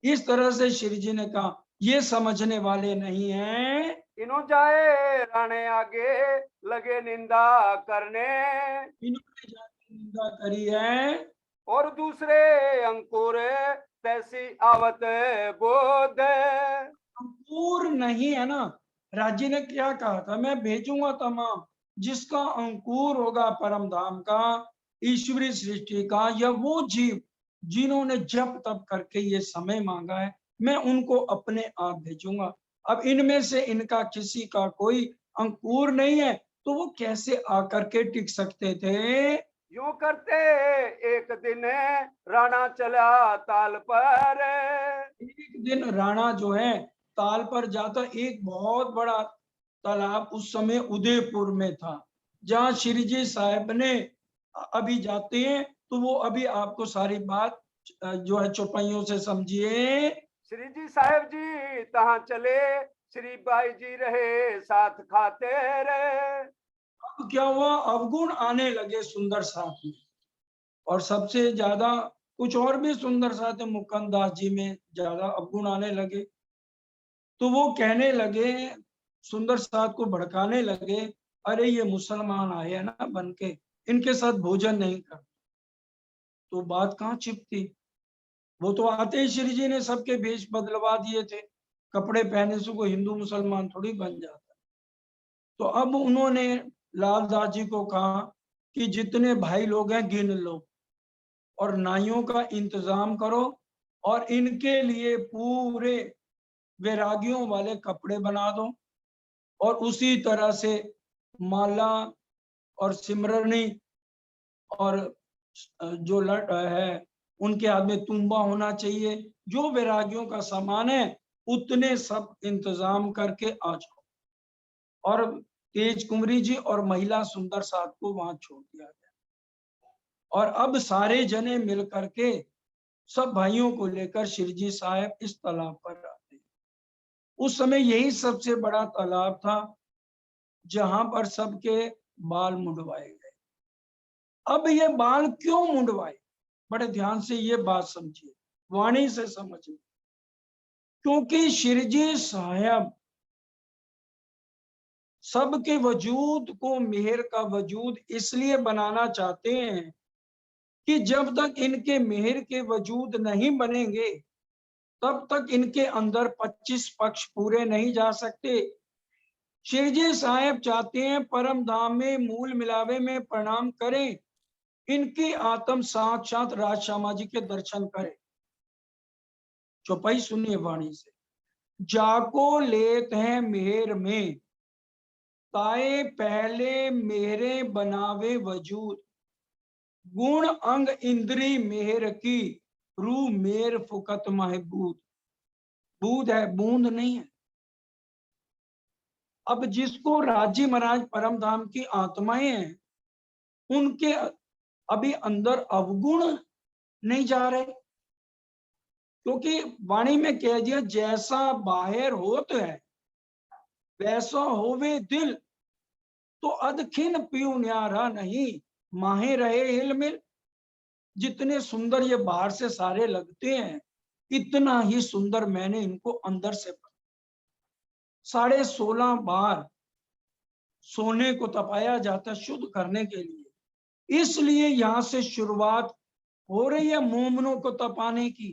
इस तरह से श्री जी ने कहा ये समझने वाले नहीं हैं, इनो जाए राणे आगे लगे निंदा करने, इन्होंने जाति निंदा करी है। और दूसरे अंकुर तैसी आवत बोध। अंकुर नहीं है ना, राजी ने क्या कहा था, मैं भेजूंगा तमाम, जिसका अंकुर होगा परम धाम का, ईश्वरी सृष्टि का, या वो जीव जिन्होंने जप तप करके ये समय मांगा है, मैं उनको अपने आप भेजूंगा। अब इनमें से इनका किसी का कोई अंकुर नहीं है, तो वो कैसे आकर के टिक सकते थे। यूं करते एक दिन राणा चला ताल पर, एक दिन राणा जो है ताल पर जाता, एक बहुत बड़ा तालाब उस समय उदयपुर में था, जहाँ श्री जी साहब ने अभी जाते हैं, तो वो अभी आपको सारी बात जो है चौपाइयों से समझिए। श्री जी साहेब जी तहां चले, श्री बाई जी रहे साथ खाते रहे। अब क्या हुआ, अवगुण आने लगे सुंदर साथ में, और सबसे ज्यादा कुछ और भी सुंदर साथ है, मुकुंद दास जी में ज्यादा अवगुण आने लगे। तो वो कहने लगे, सुंदर साथ को भड़काने लगे, अरे ये मुसलमान आए हैं ना बन के, इनके साथ भोजन नहीं कर। तो बात कहाँ छिपती, वो तो आते ही श्री जी ने सबके भेष बदलवा दिए थे, कपड़े पहने से कोई हिंदू मुसलमान थोड़ी बन जाता। तो अब उन्होंने लाल दास जी को कहा कि जितने भाई लोग हैं गिन लो और नाइयों का इंतजाम करो, और इनके लिए पूरे वैरागियों वाले कपड़े बना दो, और उसी तरह से माला और सिमरनी और जो लट है उनके हाथ में तुम्बा होना चाहिए, जो वैरागियों का सामान है उतने सब इंतजाम करके आ जाओ। और तेज कुंवरी जी और महिला सुंदर साथ को वहां छोड़ दिया गया, और अब सारे जने मिल करके सब भाइयों को लेकर शिरजी साहब इस तालाब पर आते। उस समय यही सबसे बड़ा तालाब था जहां पर सबके बाल मुंडवाए गए। अब ये बाल क्यों मुंडवाए, बड़े ध्यान से ये बात समझिए, वाणी से समझिए, क्योंकि शिरजी साहब सबके वजूद को मेहर का वजूद इसलिए बनाना चाहते हैं कि जब तक इनके मेहर के वजूद नहीं बनेंगे तब तक इनके अंदर 25 पक्ष पूरे नहीं जा सकते। शिरजी साहब चाहते हैं परम धाम में मूल मिलावे में प्रणाम करें, इनकी आत्म साक्षात राज श्यामा जी के दर्शन करें। चौपाई सुनिए वाणी से। जाको लेत हैं मेहर में, ताए पहले मेरे बनावे वजूद, गुण अंग इंद्री मेहर की, रू मेर फुकत महबूद। बूद है, बूंद नहीं है। अब जिसको राजी महाराज परम धाम की आत्माएं हैं, उनके अभी अंदर अवगुण नहीं जा रहे, क्योंकि वाणी में कह दिया जैसा बाहर होत है वैसा होवे दिल, तो अदखिन पीऊ न्यारा नहीं, माहे रहे हिलमिल। जितने सुंदर ये बाहर से सारे लगते हैं, इतना ही सुंदर मैंने इनको अंदर से 16.5 बार सोने को तपाया जाता शुद्ध करने के लिए। इसलिए यहां से शुरुआत हो रही है मोमनों को तपाने की।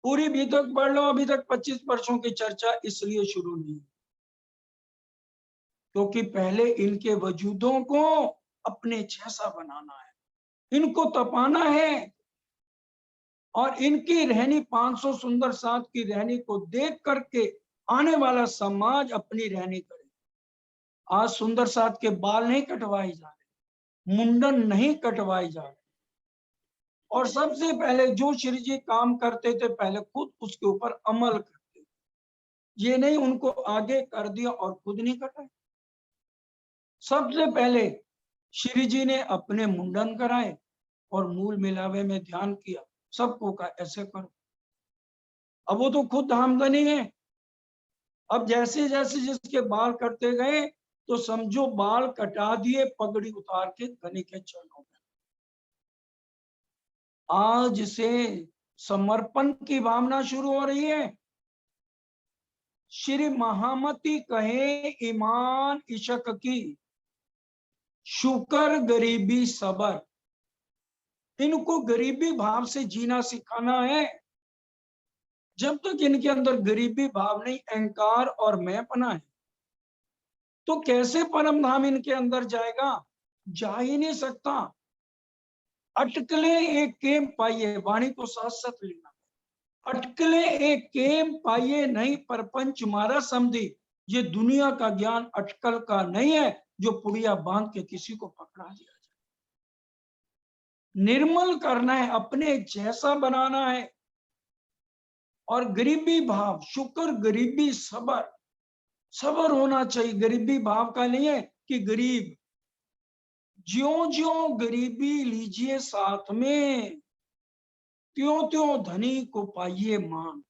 पूरी भी तक पढ़ लो, अभी तक 25 वर्षों की चर्चा इसलिए शुरू नहीं, क्योंकि पहले इनके वजूदों को अपने जैसा बनाना है, इनको तपाना है, और इनकी रहनी 500 सुंदर साथ की रहनी को देख करके आने वाला समाज अपनी रहनी करे। आज सुंदर साथ के बाल नहीं कटवाए जा रहे, मुंडन नहीं कटवाए जा रहे, और सबसे पहले जो श्री जी काम करते थे पहले खुद उसके ऊपर अमल करते, ये नहीं उनको आगे कर दिया और खुद नहीं कटाए। सबसे पहले श्री जी ने अपने मुंडन कराए और मूल मिलावे में ध्यान किया, सबको कहा ऐसे करो। अब वो तो खुद धामधनी है, अब जैसे जैसे जिसके बाल कटते गए तो समझो बाल कटा दिए, पगड़ी उतार के धनी के चरणों में। आज से समर्पण की भावना शुरू हो रही है। श्री महामती कहे ईमान इशक की, शुक्र गरीबी सबर। इनको गरीबी भाव से जीना सिखाना है। जब तक इनके अंदर गरीबी भाव नहीं, अहंकार और मैंपना है, तो कैसे परम धाम इनके अंदर जाएगा? जा ही नहीं सकता। अटकले एक केम पाइए, वाणी को साथ साथ लेना। अटकले एक केम पाइए नहीं, परपंच मारा समझी। ये दुनिया का ज्ञान अटकल का नहीं है जो पुड़िया बांध के किसी को पकड़ा दिया जाए। निर्मल करना है, अपने जैसा बनाना है। और गरीबी भाव, शुक्र गरीबी सबर, सबर होना चाहिए। गरीबी भाव का नहीं है कि गरीब, ज्यों ज्यों गरीबी लीजिए साथ में, त्यों त्यों धनी को पाइए मान।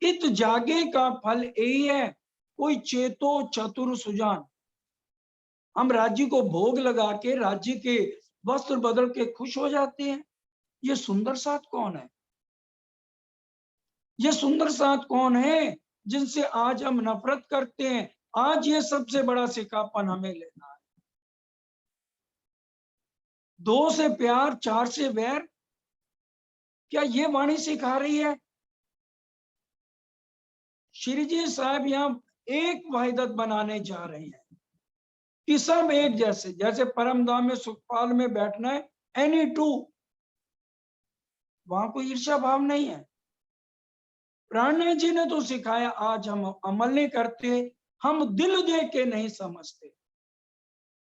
इत जागे का फल यही है, कोई चेतो चतुर सुजान। हम राज्य को भोग लगा के राज्य के वस्त्र बदल के खुश हो जाते हैं। ये सुंदर साथ कौन है? ये सुंदर साथ कौन है जिनसे आज हम नफरत करते हैं? आज ये सबसे बड़ा सिकापन हमें लेना है। 2 से प्यार, 4 से वैर, क्या ये वाणी सिखा रही है? श्री जी साहब यहाँ एक वाहिदत बनाने जा रहे हैं कि सब एक जैसे, जैसे परम धाम में सुखपाल में बैठना है, एनी टू, वहां कोई ईर्ष्या भाव नहीं है। प्राणनाथ जी ने तो सिखाया, आज हम अमल नहीं करते, हम दिल दे के नहीं समझते।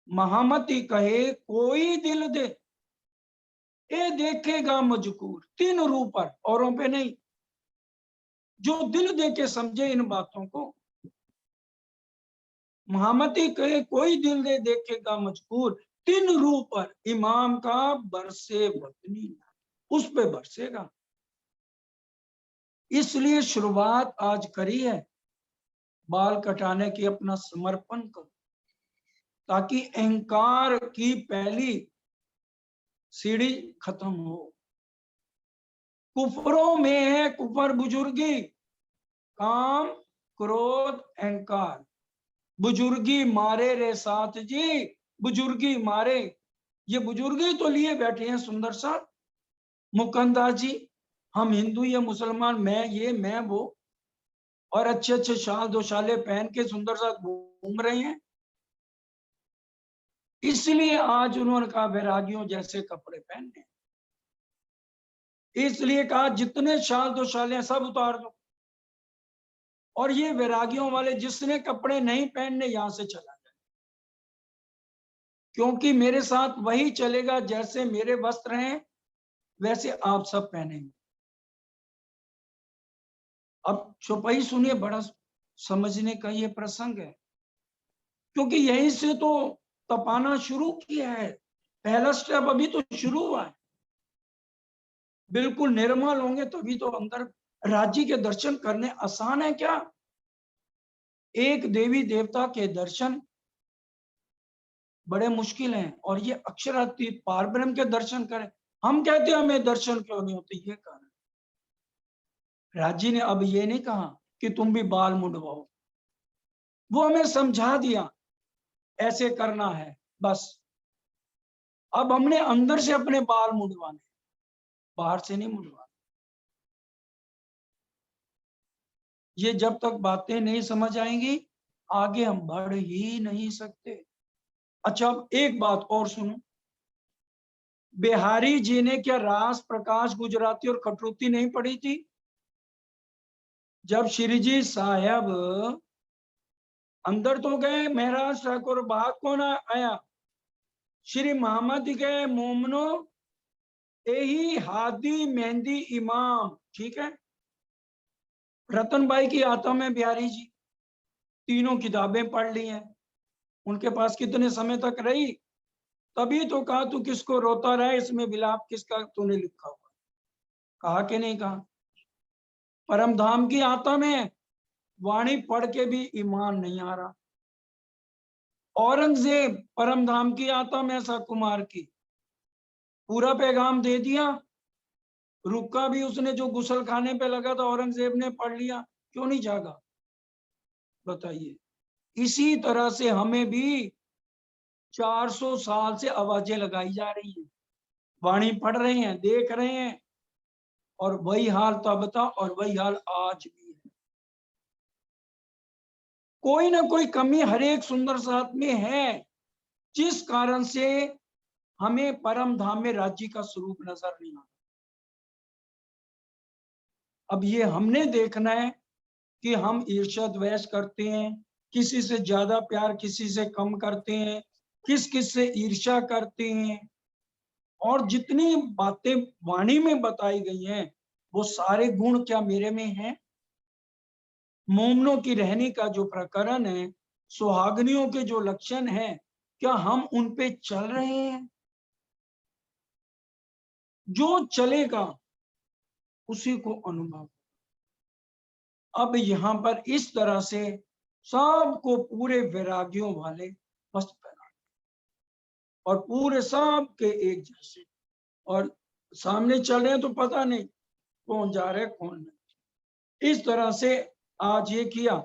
महामती कहे कोई दिल दे, ए देखेगा मजकूर। 3 रूप पर, औरों पे नहीं। जो दिल दे के समझे इन बातों को। महामती कहे कोई दिल दे देखेगा मजकूर, 3 रूप पर इमाम का बरसे वतनी, उस पे बरसेगा। इसलिए शुरुआत आज करी है बाल कटाने की, अपना समर्पण करो, ताकि अहंकार की पहली सीढ़ी खत्म हो। कुफरों में है कुफर बुजुर्गी, काम क्रोध अहंकार। बुजुर्गी मारे रे साथ जी, बुजुर्गी मारे। ये बुजुर्गी तो लिए बैठे हैं सुंदर साथ, मुकंदा जी, हम हिंदू या मुसलमान, मैं ये मैं वो, और अच्छे अच्छे शाल दो शाले पहन के सुंदर साथ घूम रहे हैं। इसलिए आज उन्होंने कहा वैरागियों जैसे कपड़े पहनने। इसलिए कहा जितने शाल दो शाले सब उतार दो, और ये वैरागियों वाले, जिसने कपड़े नहीं पहनने यहां से चला जाए, क्योंकि मेरे साथ वही चलेगा जैसे मेरे वस्त्र हैं वैसे आप सब पहनेंगे। अब चौपाई सुनिए, बड़ा समझने का ये प्रसंग है, क्योंकि यहीं से तो तपाना शुरू किया है। पहला स्टेप अभी तो शुरू हुआ है। बिल्कुल निर्मल होंगे तभी तो अंदर राज्य के दर्शन करने आसान है क्या? एक देवी देवता के दर्शन बड़े मुश्किल हैं, और ये अक्षरातीत पारब्रह्म के दर्शन करें। हम कहते हैं हमें दर्शन क्यों नहीं होते, ये कारण। राज्य ने अब ये नहीं कहा कि तुम भी बाल मुंडवाओ, वो हमें समझा दिया ऐसे करना है बस। अब हमने अंदर से अपने बाल मुंडवाने, बाहर से नहीं मुंडवाने। ये जब तक बातें नहीं समझ आएंगी आगे हम बढ़ ही नहीं सकते। अच्छा, अब एक बात और सुनो। बिहारी जी ने क्या रास, प्रकाश, गुजराती और कटौती नहीं पढ़ी थी? जब श्री जी साहब अंदर तो गए, महाराज ठाकुर बाहर कौन आया? श्री मोहम्मद के मोमनो यही हादी मेहंदी इमाम, ठीक है। रतनबाई की आता में बिहारी जी तीनों किताबें पढ़ ली हैं, उनके पास कितने समय तक रही? तभी तो कहा तू किसको रोता रहा, इसमें विलाप किसका तूने लिखा हुआ? कहा कि नहीं कहा? परम धाम की आता में वाणी पढ़ के भी ईमान नहीं आ रहा। औरंगजेब परम धाम की आता में ऐसा कुमार की पूरा पैगाम दे दिया, रुका भी उसने, जो गुसल खाने पे लगा था औरंगजेब ने पढ़ लिया, क्यों नहीं जागा? बताइए। इसी तरह से हमें भी 400 साल से आवाजें लगाई जा रही हैं, वाणी पढ़ रहे हैं, देख रहे हैं, और वही हाल तब था और वही हाल आज भी है। कोई ना कोई कमी हर एक सुंदर साथ में है, जिस कारण से हमें परम धाम में राज्य का स्वरूप नजर नहीं आता। अब ये हमने देखना है कि हम ईर्ष्या द्वेष करते हैं, किसी से ज्यादा प्यार किसी से कम करते हैं, किस किस से ईर्ष्या करते हैं, और जितनी बातें वाणी में बताई गई हैं वो सारे गुण क्या मेरे में हैं? मोमनों की रहने का जो प्रकरण है, सुहागनियों के जो लक्षण हैं, क्या हम उन पे चल रहे हैं? जो चलेगा उसी को अनुभव। अब यहाँ पर इस तरह से सबको पूरे वैरागियों वाले वस्त्र पहना, और पूरे सब के एक जैसे, और सामने चल रहे हैं तो पता नहीं कौन जा रहा है कौन नहीं। इस तरह से आज ये किया,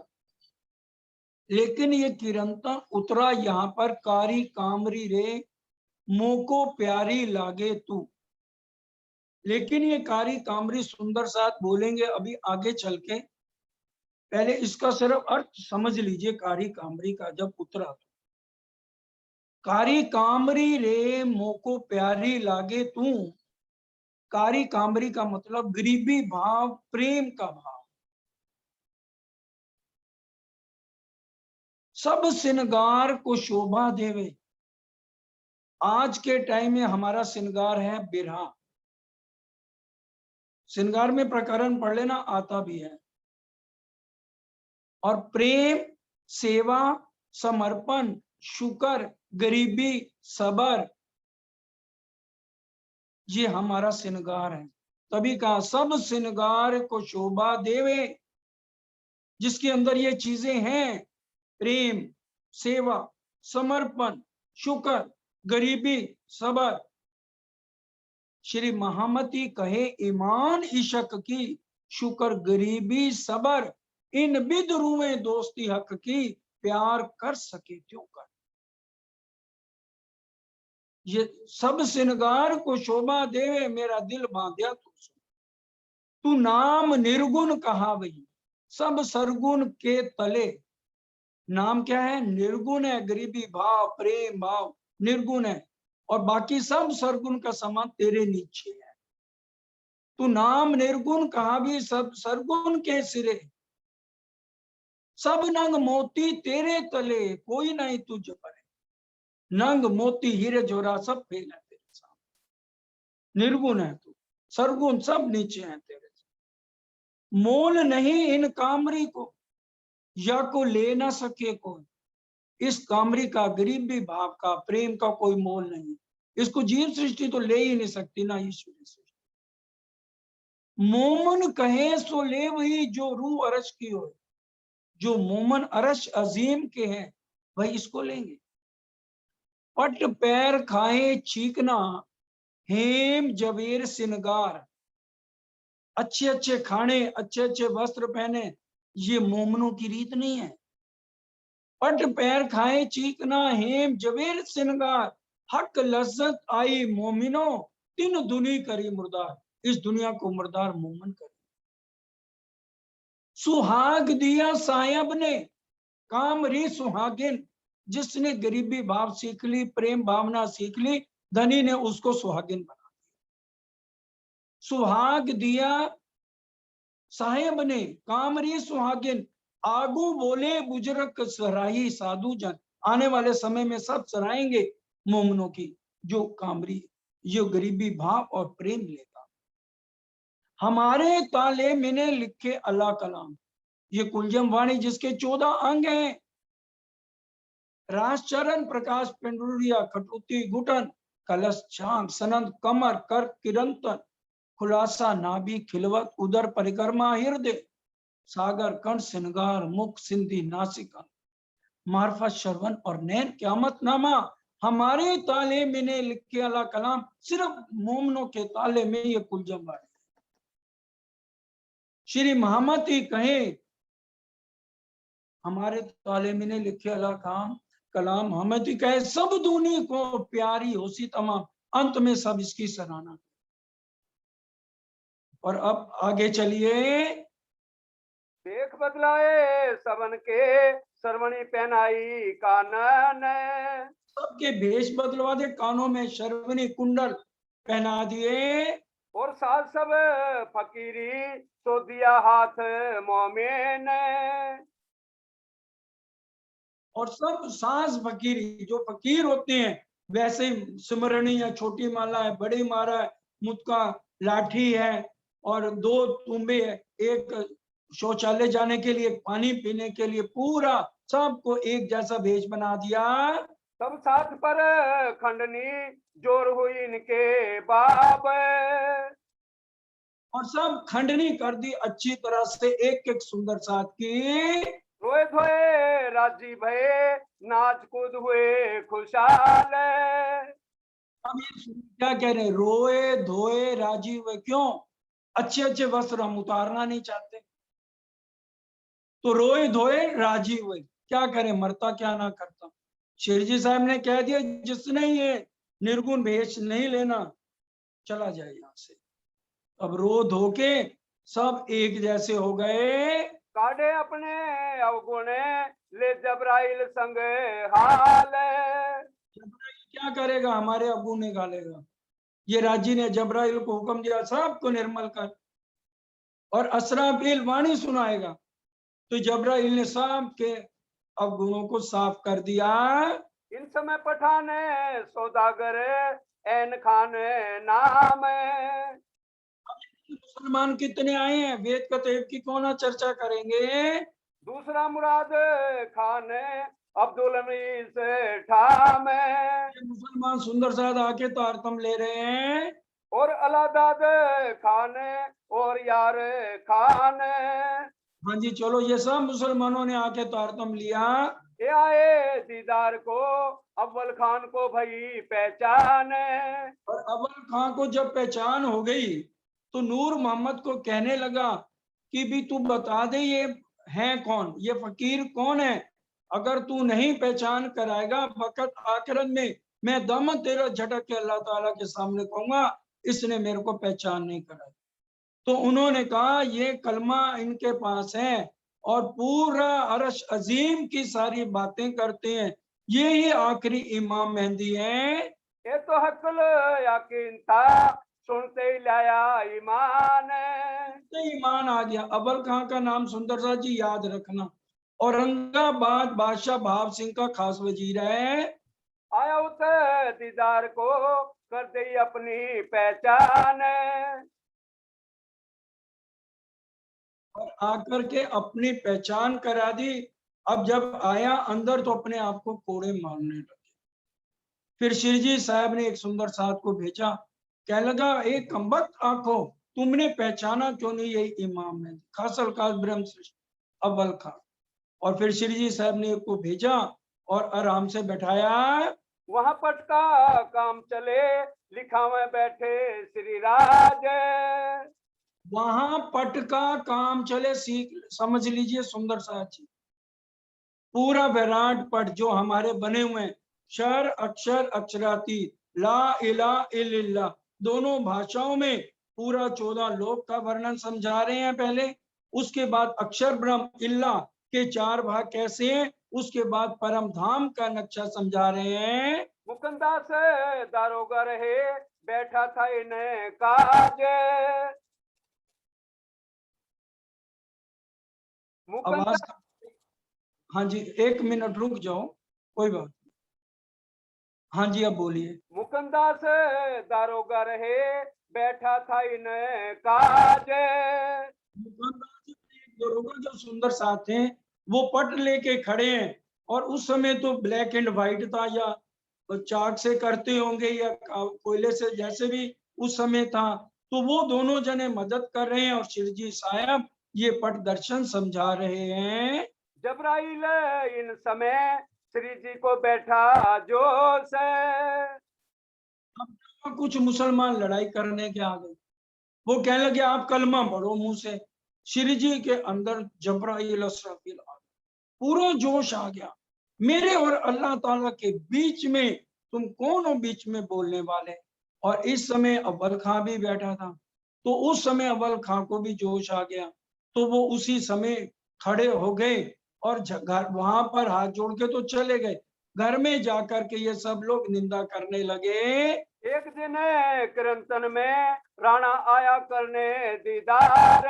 लेकिन ये किरंता उतरा यहाँ पर, कारी कामरी रे मोको प्यारी लागे तू। लेकिन ये कारी कामरी सुंदर साथ बोलेंगे अभी आगे चल के, पहले इसका सिर्फ अर्थ समझ लीजिए। कारी कामरी का जब उतरा तो, कारी कामरी रे मोको प्यारी लागे तू, कारी कामरी का मतलब गरीबी भाव, प्रेम का भाव। सब श्रृंगार को शोभा देवे। आज के टाइम में हमारा श्रृंगार है बिरहा। श्रृंगार में प्रकरण पढ़ लेना, आता भी है। और प्रेम, सेवा, समर्पण, शुक्र, गरीबी, सबर, ये हमारा श्रृंगार है। तभी कहा सब श्रृंगार को शोभा देवे, जिसके अंदर ये चीजें हैं, प्रेम, सेवा, समर्पण, शुक्र, गरीबी, सबर। श्री महामती कहे ईमान इशक की, शुक्र गरीबी सबर, इन बिद रूए दोस्ती हक की, प्यार कर सके क्यों कर। ये सब श्रृंगार को शोभा देवे, मेरा दिल बांध्या तू सो। तू नाम निर्गुण कहा वही, सब सरगुण के तले। नाम क्या है? निर्गुण है, गरीबी भाव, प्रेम भाव निर्गुण है, और बाकी सब सरगुण का समान तेरे नीचे है। तू नाम निर्गुण कहा भी, सब सरगुण के सिरे। सब नंग मोती तेरे तले, कोई नहीं तुझ पर, नंग मोती हीरे जोरा सब फेल है तेरे सामने, निर्गुण है तू, सरगुण सब नीचे है तेरे से। मोल नहीं इन कामरी को, या को ले ना सके कोई, इस कामरी का, गरीबी भाव का, प्रेम का कोई मोल नहीं। इसको जीव सृष्टि तो ले ही नहीं सकती ना ईश्वरी सृष्टि। मोमन कहे सो ले वही जो रूह अरश की हो, जो मोमन अरश अजीम के हैं वही इसको लेंगे। पट पैर खाए चीकना, हेम जवेर सिनगार, अच्छे अच्छे खाने, अच्छे अच्छे वस्त्र पहने, ये मोमनों की रीत नहीं है। पट पैर खाए चीकना, हेम जवेर सिनगार, हक लज्जत आई मोमिनो, तीन दुनी करी मुर्दार, इस दुनिया को मुर्दार मोमन करे। सुहाग दिया सायब ने, काम री सुहागिन, जिसने गरीबी भाव सीख ली, प्रेम भावना सीख ली, धनी ने उसको सुहागिन बना दिया। सुहाग दिया साहेब ने, कामरी सुहागिन, आगू बोले बुजुर्ग सराही साधु जन, आने वाले समय में सब सराहेंगे मोमनों की जो कामरी, जो गरीबी भाव और प्रेम लेगा। हमारे ताले मैंने लिखे अल्लाह कलाम, ये कुलजम वाणी जिसके 14 अंग हैं। राजचरण प्रकाश पेंडुरिया खटुती घुटन, कलश चांग सनंद कमर कर किरंतन, खुलासा नाभि खिलवत उदर परिक्रमा हृदय, सागर कंठ सिनगार मुख सिंधी नासिका, मार्फत श्रवण और नैन क्यामत नामा। हमारे ताले में ने लिखे अल्लाह कलाम, सिर्फ मोमनों के ताले में ये कुलजम वाणी। श्री महामती कहे हमारे ताले में ने लिखे अल्लाह कलाम, हमती कहे सब दूनी को प्यारी होसी तमाम, अंत में सब इसकी सराहना। और अब आगे चलिए। देख बदलाए सबन के, सरवणी पहनाई कानन, सबके भेष बदलवा दे, कानों में शर्वणी कुंडल पहना दिए, और साथ सब फकीरी तो दिया हाथ मोमिन, और सब सास फकीरी, जो फकीर होते हैं वैसे सिमरनी है, छोटी माला है, बड़ी माला है, मुतका लाठी है और 2 तुम्बे है, एक शौचालय जाने के लिए, पानी पीने के लिए, पूरा सबको एक जैसा भेष बना दिया। सब साथ पर खंडनी जोर हुई इनके बाप, और सब खंडनी कर दी अच्छी तरह से, एक एक सुंदर साथ की। रोए धोए राजी भये, नाच कूद हुए खुशहाल, अब ये क्या कह रहे हैं, रोए धोए राजी हुए, क्यों? अच्छे अच्छे वस्त्र हम उतारना नहीं चाहते, तो रोए धोए राजी हुए, क्या करें, मरता क्या ना करता। शेर जी साहब ने कह दिया जिसने ये निर्गुण भेष नहीं लेना चला जाए यहां से। अब रो धो के सब एक जैसे हो गए, काढ़े अपने अवगुणे, ले जबराइल संग हाल, जबराइल क्या करेगा, हमारे अबू निकालेगा। ये राजी ने जबराइल को हुक्म दिया सबको निर्मल कर, और असराफील वाणी सुनाएगा, तो जबराइल ने सब के अवगुणों को साफ कर दिया। इन समय पठाने सौदागर, ऐन खान नाम, मुसलमान कितने आए हैं, वेद कतेब की कौन चर्चा करेंगे। दूसरा मुराद खान, अब्दुल अमीस ठाम, मुसलमान सुंदर साथ आके तारतम ले रहे हैं, और अलादाद खान, और यार खान, हाँ जी चलो, ये सब मुसलमानों ने आके तारतम लिया। ये आए दीदार को, अव्वल खान को भई पहचान, और अव्वल खान को जब पहचान हो गई तो नूर मोहम्मद को कहने लगा कि भी तू बता दे ये है कौन, ये फकीर कौन है। अगर तू नहीं पहचान कराएगा, वक्त आखिरत में मैं दम तेरा झटक के अल्लाह ताला के सामने कहूंगा इसने मेरे को पहचान नहीं कराई। तो उन्होंने कहा ये कलमा इनके पास है और पूरा अरश अजीम की सारी बातें करते हैं, ये ही आखिरी इमाम मेहंदी है। ये तो हकल यकीन था, सुनते ही लाया ईमान, तो ईमान आ गया। अव्वल खां का नाम सुंदर सा जी याद रखना, औरंगाबाद बादशाह भाव सिंह का खास वजीर है। आया उसे दीदार को कर दी अपनी पहचान, और आकर के अपनी पहचान करा दी। अब जब आया अंदर तो अपने आप को कोड़े मारने लगे। फिर शिरजी साहब ने एक सुंदर साथ को भेजा, कह लगा, एक कमबख्त आंखों, तुमने पहचाना क्यों नहीं यही इमाम है, खासल काज ब्रह्म सृष्टि अव्वल खान। और फिर शिरजी साहब ने एक को भेजा और आराम से बैठाया। वहां पटका काम चले लिखा में बैठे श्री राज, वहां पट का काम चले, सीख समझ लीजिए सुंदर साथ जी, पूरा विराट पट जो हमारे बने हुए हैं, क्षर अक्षर अक्षरातीत, ला इला इल्लल्लाह, दोनों भाषाओं में पूरा 14 लोक का वर्णन समझा रहे हैं पहले। उसके बाद अक्षर ब्रह्म इल्ला के 4 भाग कैसे हैं, उसके बाद परम धाम का नक्शा समझा रहे हैं। मुकुंदा से दारोगा रहे बैठा था इन्हें काज, मुकुंदा आवाज, हाँ जी 1 मिनट रुक जाओ, कोई बात नहीं। हाँ जी अब बोलिए। मुकुंदा से दारोगा रहे बैठा था इन्हें काज, दरोगा जो सुंदर साथ हैं वो पट लेके खड़े हैं, और उस समय तो ब्लैक एंड व्हाइट था, या चाक से करते होंगे या कोयले से, जैसे भी उस समय था। तो वो दोनों जने मदद कर रहे हैं और शिरजी साहब ये पट दर्शन समझा रहे हैं। जबराइल इन समय श्री जी को बैठा जोश है, अब कुछ मुसलमान लड़ाई करने के आ गए, वो कहने लगे आप कलमा पढ़ो मुंह से। श्री जी के अंदर जबराइल असराफील आ गए, पूरा जोश आ गया, मेरे और अल्लाह ताला के बीच में तुम कौन हो बीच में बोलने वाले। और इस समय अव्वल खां भी बैठा था, तो उस समय अव्वल खां को भी जोश आ गया, तो वो उसी समय खड़े हो गए और घर वहां पर हाथ जोड़ के तो चले गए। घर में जाकर के ये सब लोग निंदा करने लगे। एक दिन कीर्तन में राणा आया करने दीदार,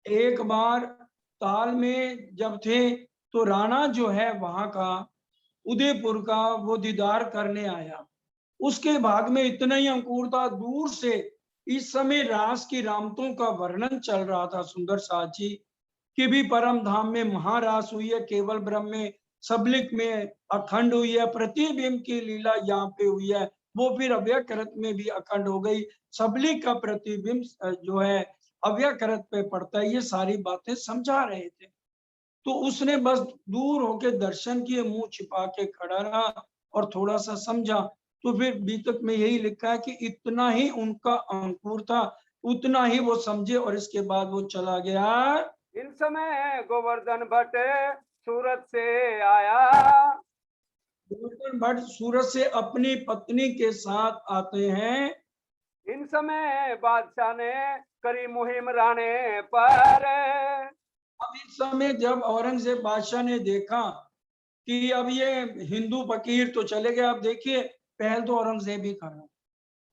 एक बार ताल में जब थे तो राणा जो है वहां का, उदयपुर का, वो दीदार करने आया। उसके भाग में इतना ही अंकुर था, दूर से इस समय रास की रामतों का वर्णन चल रहा था सुंदर साथ जी, कि भी परम धाम में महारास हुई है, केवल ब्रह्म में सबलिक में अखंड हुई है, प्रतिबिंब की लीला यहाँ पे हुई है, वो फिर अव्यकृत में भी अखंड हो गई, सबलिक का प्रतिबिंब जो है अव्यकृत पे पड़ता है। ये सारी बातें समझा रहे थे। तो उसने बस दूर होके दर्शन किए, मुंह छिपा के खड़ा रहा और थोड़ा सा समझा। तो फिर बीतक में यही लिखा है कि इतना ही उनका अंकुर था, उतना ही वो समझे, और इसके बाद वो चला गया। इन समय गोवर्धन भट्ट सूरत से आया, गोवर्धन भट्ट सूरत से अपनी पत्नी के साथ आते हैं। इन समय बादशाह ने करी मुहिम राणे पर, अब इस समय जब औरंगजेब बादशाह ने देखा कि अब ये हिंदू फकीर तो चले गए, अब देखिए पहल तो औरंगजेब ही कर रहा,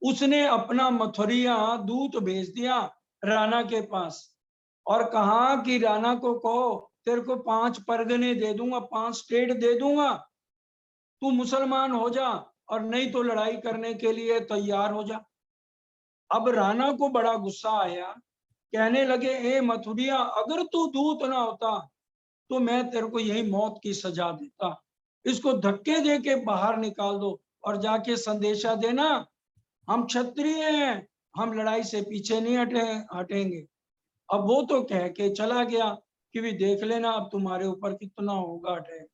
उसने अपना मथुरिया दूत भेज दिया राणा के पास, और कहा कि राणा को कहो तेरे को 5 परगने दे दूंगा, 5 स्टेट दे दूंगा, तू मुसलमान हो जा, और नहीं तो लड़ाई करने के लिए तैयार हो जा। अब राणा को बड़ा गुस्सा आया, कहने लगे ए मथुरिया, अगर तू दूत ना होता तो मैं तेरे को यही मौत की सजा देता, इसको धक्के दे के बाहर निकाल दो और जाके संदेशा देना हम क्षत्रिय हैं, हम लड़ाई से पीछे नहीं हटेंगे। अब वो तो कह के चला गया कि भी देख लेना अब तुम्हारे ऊपर कितना होगा अटैक।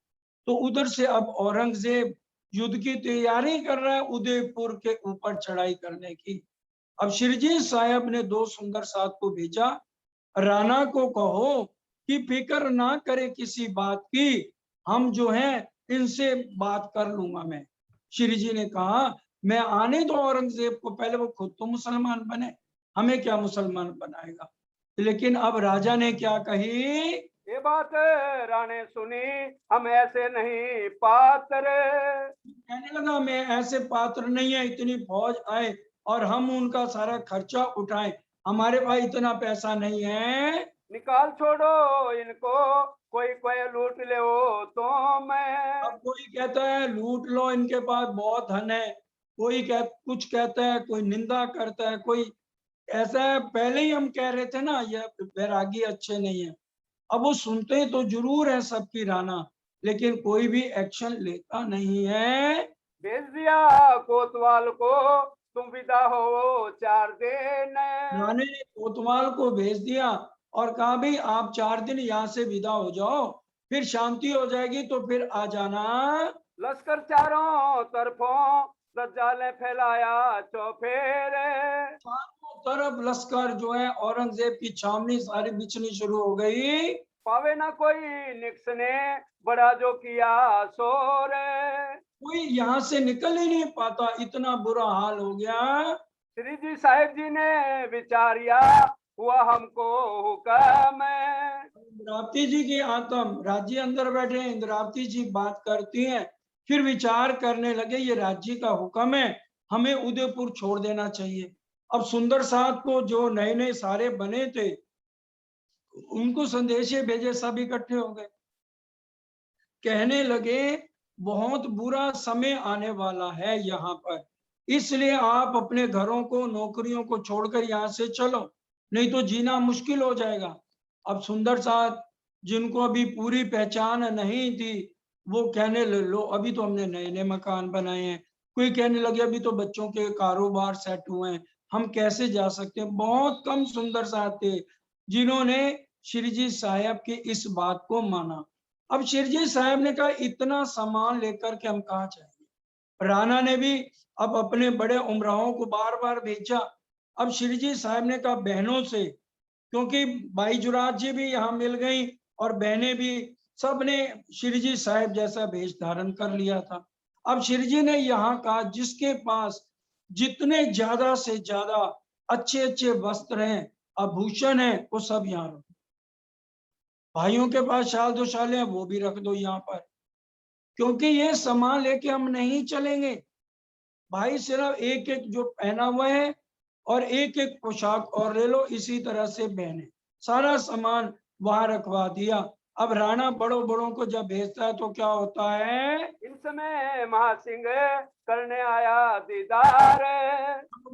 तो उधर से अब औरंगजेब युद्ध की तैयारी कर रहा है, उदयपुर के ऊपर चढ़ाई करने की। अब शिरजी साहब ने 2 सुंदर साथ को भेजा, राणा को कहो कि फिक्र ना करे किसी बात की, हम जो है इनसे बात कर लूंगा मैं। श्री जी ने कहा मैं आने दो औरंगजेब को, पहले वो खुद तो मुसलमान बने, हमें क्या मुसलमान बनाएगा। लेकिन अब राजा ने क्या कही, ये बात राणे सुनी हम ऐसे नहीं पात्र, कहने लगा मैं ऐसे पात्र नहीं है, इतनी फौज आए और हम उनका सारा खर्चा उठाएं, हमारे पास इतना पैसा नहीं है। निकाल छोड़ो इनको, कोई कोई लूट ले वो तो मैं। अब कोई कहता है लूट लो, इनके पास बहुत धन है, कोई कुछ कहता है, कोई निंदा करता है, कोई ऐसा है। पहले ही हम कह रहे थे ना ये बैरागी अच्छे नहीं है। अब वो सुनते तो जरूर है सबकी राना, लेकिन कोई भी एक्शन लेता नहीं है। भेज दिया कोतवाल को, तुम विदा हो 4 दिन। राणे ने कोतवाल को भेज दिया और कहा भाई आप 4 दिन यहाँ से विदा हो जाओ, फिर शांति हो जाएगी तो फिर आ जाना। लश्कर चारों तरफों दज्जाल ने फैलाया चौफेरे। चारों तरफ लश्कर जो है औरंगजेब की छावनी सारी बिछनी शुरू हो गई। पावे ना कोई निक्स ने बड़ा जो किया शोर। कोई यहाँ से निकल ही नहीं पाता, इतना बुरा हाल हो गया। श्री जी साहेब जी ने विचारिया, हुआ हमको हुक्म। इंद्रावती जी की आत्म राज्य अंदर बैठे हैं, इंद्रावती जी बात करती हैं, फिर विचार करने लगे ये राज्य का हुक्म है, हमें उदयपुर छोड़ देना चाहिए। अब सुंदर साथ को जो नए नए सारे बने थे उनको संदेशे भेजे, सब इकट्ठे हो गए, कहने लगे बहुत बुरा समय आने वाला है यहाँ पर, इसलिए आप अपने घरों को नौकरियों को छोड़कर यहाँ से चलो, नहीं तो जीना मुश्किल हो जाएगा। अब सुंदर साथ जिनको अभी पूरी पहचान नहीं थी वो कहने लो अभी तो हमने नए नए मकान बनाए हैं, कोई कहने लगे अभी तो बच्चों के कारोबार सेट हुए हैं, हम कैसे जा सकते हैं। बहुत कम सुंदर साथ थे जिन्होंने श्री जी साहब की इस बात को माना। अब शिरजी साहब ने कहा इतना सामान लेकर के हम कहाँ जाएंगे। राणा ने भी अब अपने बड़े उमराहों को बार बार भेजा। अब शिरजी साहब ने कहा बहनों से, क्योंकि भाई जुराज जी भी यहाँ मिल गई और बहनें भी, सब ने शिरजी साहब जैसा भेष धारण कर लिया था। अब शिरजी ने यहाँ कहा जिसके पास जितने ज्यादा से ज्यादा अच्छे अच्छे वस्त्र हैं, आभूषण है, वो सब यहाँ रखो। भाइयों के पास शाल दो शाले हैं वो भी रख दो यहाँ पर, क्योंकि ये सामान लेके हम नहीं चलेंगे। भाई सिर्फ एक एक जो पहना हुआ है और एक एक पोशाक और ले लो, इसी तरह से बहने सारा सामान वहां रखवा दिया। अब राणा बड़ों बड़ों को जब भेजता है तो क्या होता है। इन समय महासिंह करने आया दीदार।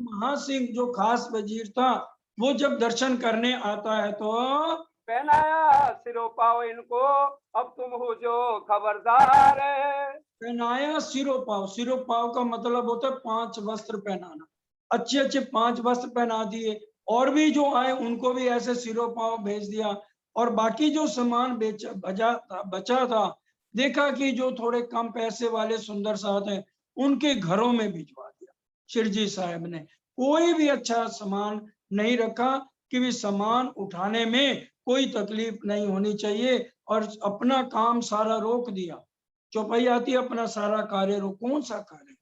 महासिंह जो खास वजीर था वो जब दर्शन करने आता है तो पहनाया सिरों पाव इनको, अब तुम हो जो खबरदार। पहनाया सिरों पाव, सिरों पाव का मतलब होता है 5 वस्त्र पहनाना, अच्छे अच्छे 5 वस्त्र पहना दिए, और भी जो आए उनको भी ऐसे सिरों पाव भेज दिया। और बाकी जो सामान बचा था, देखा कि जो थोड़े कम पैसे वाले सुंदर साथ हैं उनके घरों में भिजवा दिया शिरजी साहब ने। कोई भी अच्छा सामान नहीं रखा कि भी सामान उठाने में कोई तकलीफ नहीं होनी चाहिए, और अपना काम सारा रोक दिया। चौपाई आती है अपना सारा कार्य रोक, कौन सा कार्य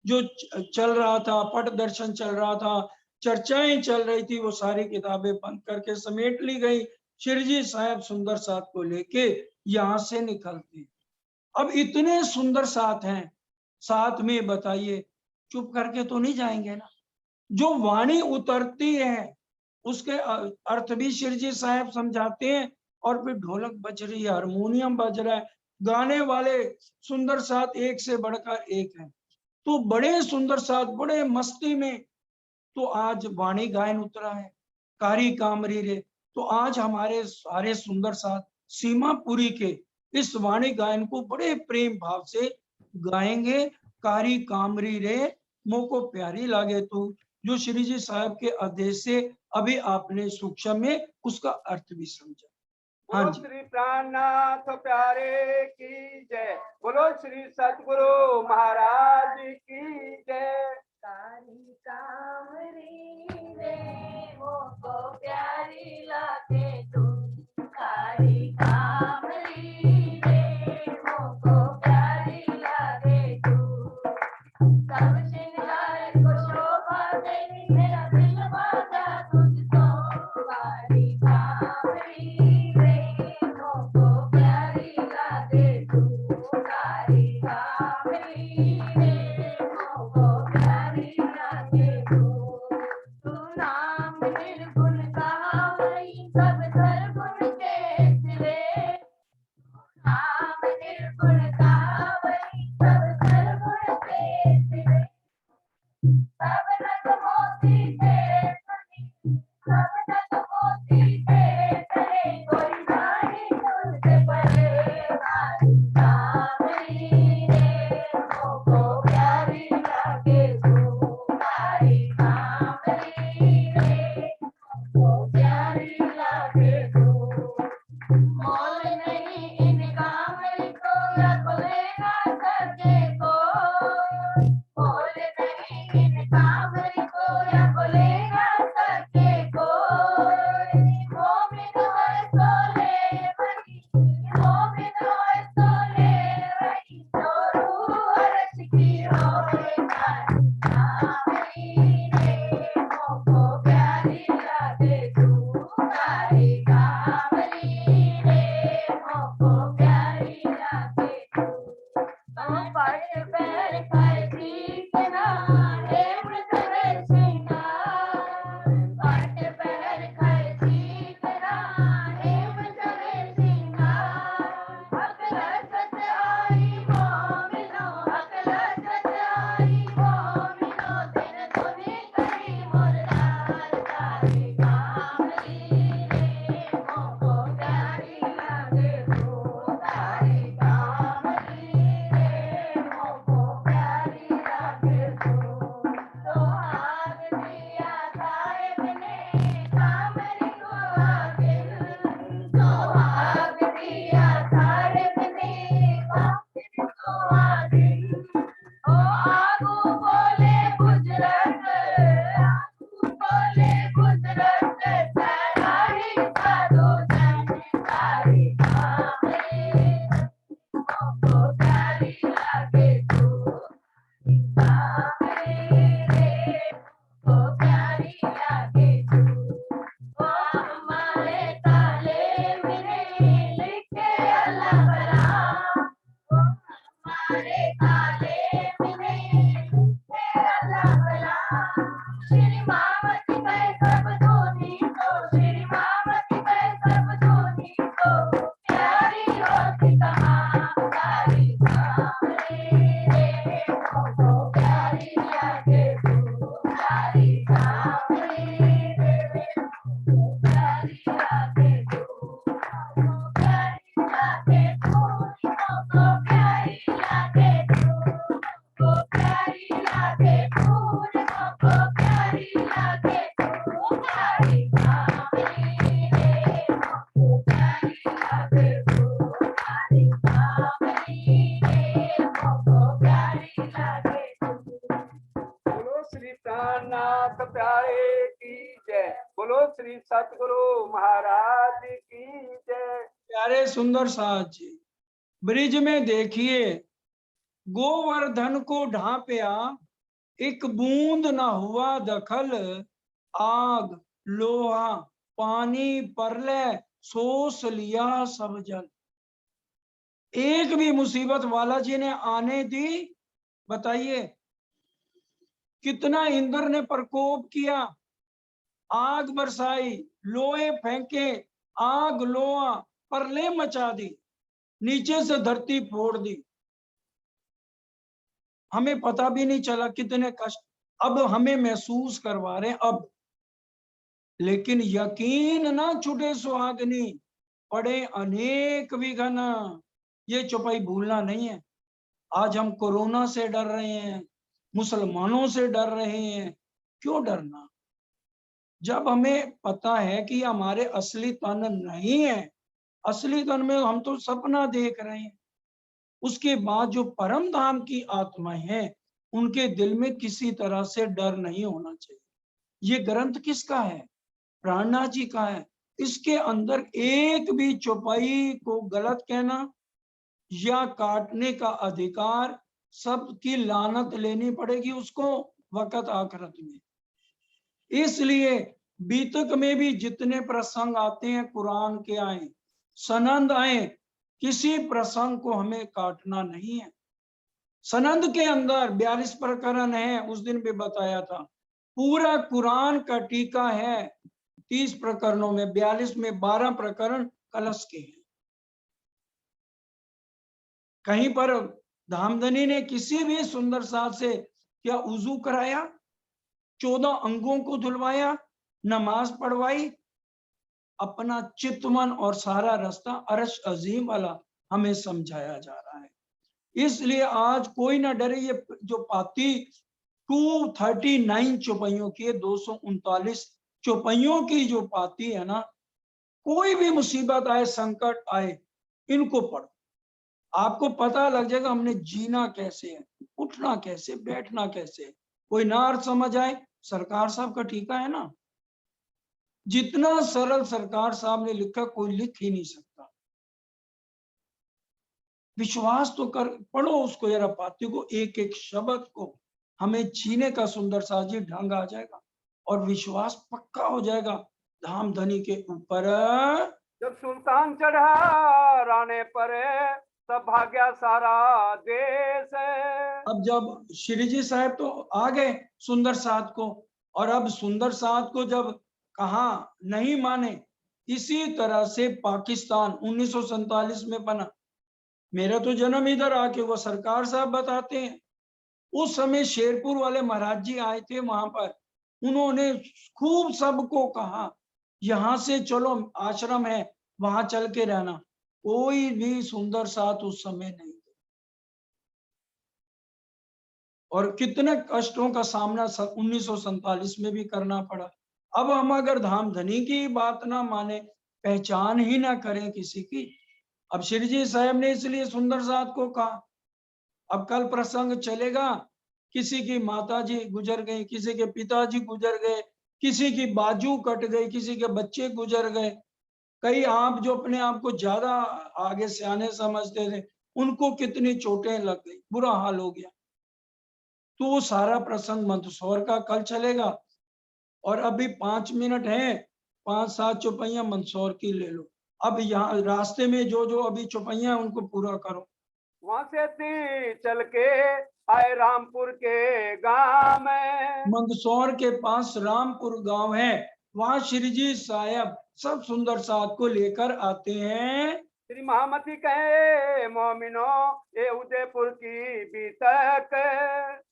जो चल रहा था, पट दर्शन चल रहा था, चर्चाएं चल रही थी, वो सारी किताबें बंद करके समेट ली गई। शिरजी साहब सुंदर साथ को लेके यहाँ से निकलते। अब इतने सुंदर साथ हैं, साथ में बताइए चुप करके तो नहीं जाएंगे ना। जो वाणी उतरती है उसके अर्थ भी शिरजी साहब समझाते हैं, और फिर ढोलक बज रही है, हारमोनियम बज रहा है, गाने वाले सुंदर साथ एक से बढ़कर एक है, तो बड़े सुंदर साथ बड़े मस्ती में। तो आज वाणी गायन उतरा है, कारी कामरी रे, तो आज हमारे सारे सुंदर साथ सीमापुरी के इस वाणी गायन को बड़े प्रेम भाव से गाएंगे। कारी कामरी रे मोको प्यारी लागे तू, जो श्री जी साहब के आदेश से अभी आपने सूक्ष्म में उसका अर्थ भी समझा। हाँ बोलो जी, श्री प्राणनाथ प्यारे की जय, बोलो श्री सतगुरु महाराज की जय। कारी कामरी रे मोको प्यारी लागे तू, कारी कामरी रे मोको प्यारी लागे तू, सब श्रृंगार को शोभा दे मेरा दिल बाजा तुझको, कारी कामरी रे मोको प्यारी लागे तू, कारी कामरी रे मोको प्यारी लागे तू, तू नाम बोलेगा सके को, बोल नहीं इन कामरी को, या बोलेगा सके को। मोमिन होए तो ले वही, मोमिन होए तो ले वही, जो रूह अर्श की होए कारी कामरी रे, मोको प्यारी लागे तू कारी कामरी रे, मोको प्यारी लागे तू। पाट पैर खाती के नारे मृत सिंगार, पाट पैर खाती के नारे मृत सिंगार। अकला सच आई मोमिनो, अकला सच आई मोमिनो, दिन दुनी करी मुर्दार कारी कामरी रे, मोको प्यारी लागे तू कारी कामरी रे, मोको प्यारी लागे तू। सुहाग दिया साहिब ने कामरी को आगे, सुहाग दिया साहिब ने कामरी को आगे। ओ आगू बोले गुजरत, आगू बोले गुजरत, सराही साधु जन कारी कामरी, मोको प्यारी लागे तू कामरी रे, मोको प्यारी लागे तू। ओ हमारे ताले मेरे लिखे अल्लाह भला, ओ हमारे ताले मेरे लिखे अल्लाह भला। श्री मामती पे सब धोनी तो, श्री मामती पे सब धोनी तो, प्यारी होती कहाँ कारी कामरी रे, मोको प्यारी लागे तू कारी कामरी रे, मोको प्यारी लागे तू, मोको प्यारी लागे तू, मोको प्यारी लागे तू, मोको प्यारी लागे तू, मोको प्यारी लागे तू कारी कामरी रे, मोको प्यारी लागे तू कारी कामरी रे, मोको प्यारी लागे तू। बोलो श्री प्राणनाथ प्यारे की जय, बोलो श्री सतगुरु महाराज की जय। प्यारे सुंदर साथ जी, ब्रिज में देखिए गोवर्धन को ढांपया, एक बूंद न हुआ दखल, आग लोहा पानी परलय सोस लिया सब जल। एक भी मुसीबत वाला जी ने आने दी, बताइए कितना इंद्र ने प्रकोप किया, आग बरसाई, लोहे फेंके, आग लोहा परले मचा दी, नीचे से धरती फोड़ दी, हमें पता भी नहीं चला कितने कष्ट अब हमें महसूस करवा रहे अब। लेकिन यकीन ना छूटे सुहागनी, पड़े अनेक विघ्न, ये चौपाई भूलना नहीं है। आज हम कोरोना से डर रहे हैं, मुसलमानों से डर रहे हैं, क्यों डरना जब हमें पता है कि हमारे असली तन नहीं है, असली तन में हम तो सपना देख रहे हैं। उसके बाद जो परम धाम की आत्माएं हैं, उनके दिल में किसी तरह से डर नहीं होना चाहिए। ये ग्रंथ किसका है? प्राणनाथ जी का है। इसके अंदर एक भी चौपाई को गलत कहना या काटने का अधिकार, सबकी लानत लेनी पड़ेगी उसको वक्त आखिरत में। इसलिए बीतक में भी जितने प्रसंग आते हैं कुरान के आए, सनंद आए, किसी प्रसंग को हमें काटना नहीं है। सनंद के अंदर 42 प्रकरण है, उस दिन भी बताया था। पूरा कुरान का टीका है 30 प्रकरणों में, 42 में 12 प्रकरण कलश के हैं। कहीं पर धामधनी ने किसी भी सुंदर साथ से क्या उजू कराया, 14 अंगों को धुलवाया, नमाज पढ़वाई, अपना चित्तमन और सारा रास्ता अर्श अजीम वाला हमें समझाया जा रहा है। इसलिए आज कोई ना डरे। ये जो पाती 239 चौपाइयों की, 239 चौपाइयों की जो पाती है ना, कोई भी मुसीबत आए, संकट आए, इनको पढ़ो। आपको पता लग जाएगा हमने जीना कैसे है, उठना कैसे, बैठना कैसे। कोई ना अर्थ समझ आए, सरकार साहब का ठीका है ना, जितना सरल सरकार साहब ने लिखा कोई लिख ही नहीं सकता। विश्वास तो कर, पढ़ो उसको जरा, पाती को, एक एक शब्द को, हमें जीने का सुंदर साजी ढंग आ जाएगा और विश्वास पक्का हो जाएगा धाम धनी के ऊपर। जब सुल्तान चढ़ा राणे पर, तब भाग्या सारा देश। अब जब श्री जी साहब तो आ गए सुंदर साथ को, और अब सुंदर साथ को जब कहा नहीं माने, इसी तरह से पाकिस्तान 1947 में बना। मेरा तो जन्म इधर आके, वो सरकार साहब बताते हैं, उस समय शेरपुर वाले महाराज जी आए थे वहां पर, उन्होंने खूब सबको कहा यहाँ से चलो, आश्रम है वहां चल के रहना। कोई भी सुंदर साथ उस समय नहीं थे, और कितने कष्टों का सामना 1947 में भी करना पड़ा। अब हम अगर धाम धनी की बात ना माने, पहचान ही ना करें किसी की। अब श्री जी साहब ने इसलिए सुंदर साथ को कहा। अब कल प्रसंग चलेगा, किसी की माता जी गुजर गई, किसी के पिताजी गुजर गए, किसी की बाजू कट गई, किसी के बच्चे गुजर गए। कई आप जो अपने आप को ज्यादा आगे सियाने समझते थे, उनको कितनी चोटें लग गई, बुरा हाल हो गया। तो वो सारा प्रसंग मंदसौर का कल चलेगा। और अभी 5 मिनट है, 5-7 चौपाइयां मंदसौर की ले लो। अब यहाँ रास्ते में जो जो अभी चौपाइयां उनको पूरा करो। वहां से ती चल के आए रामपुर के गांव में। मंदसौर के पास रामपुर गांव है, वहां श्री जी साहब सब सुंदर साथ को लेकर आते हैं। श्री महामती कहे मोमिनो, ये उदयपुर की बीतक।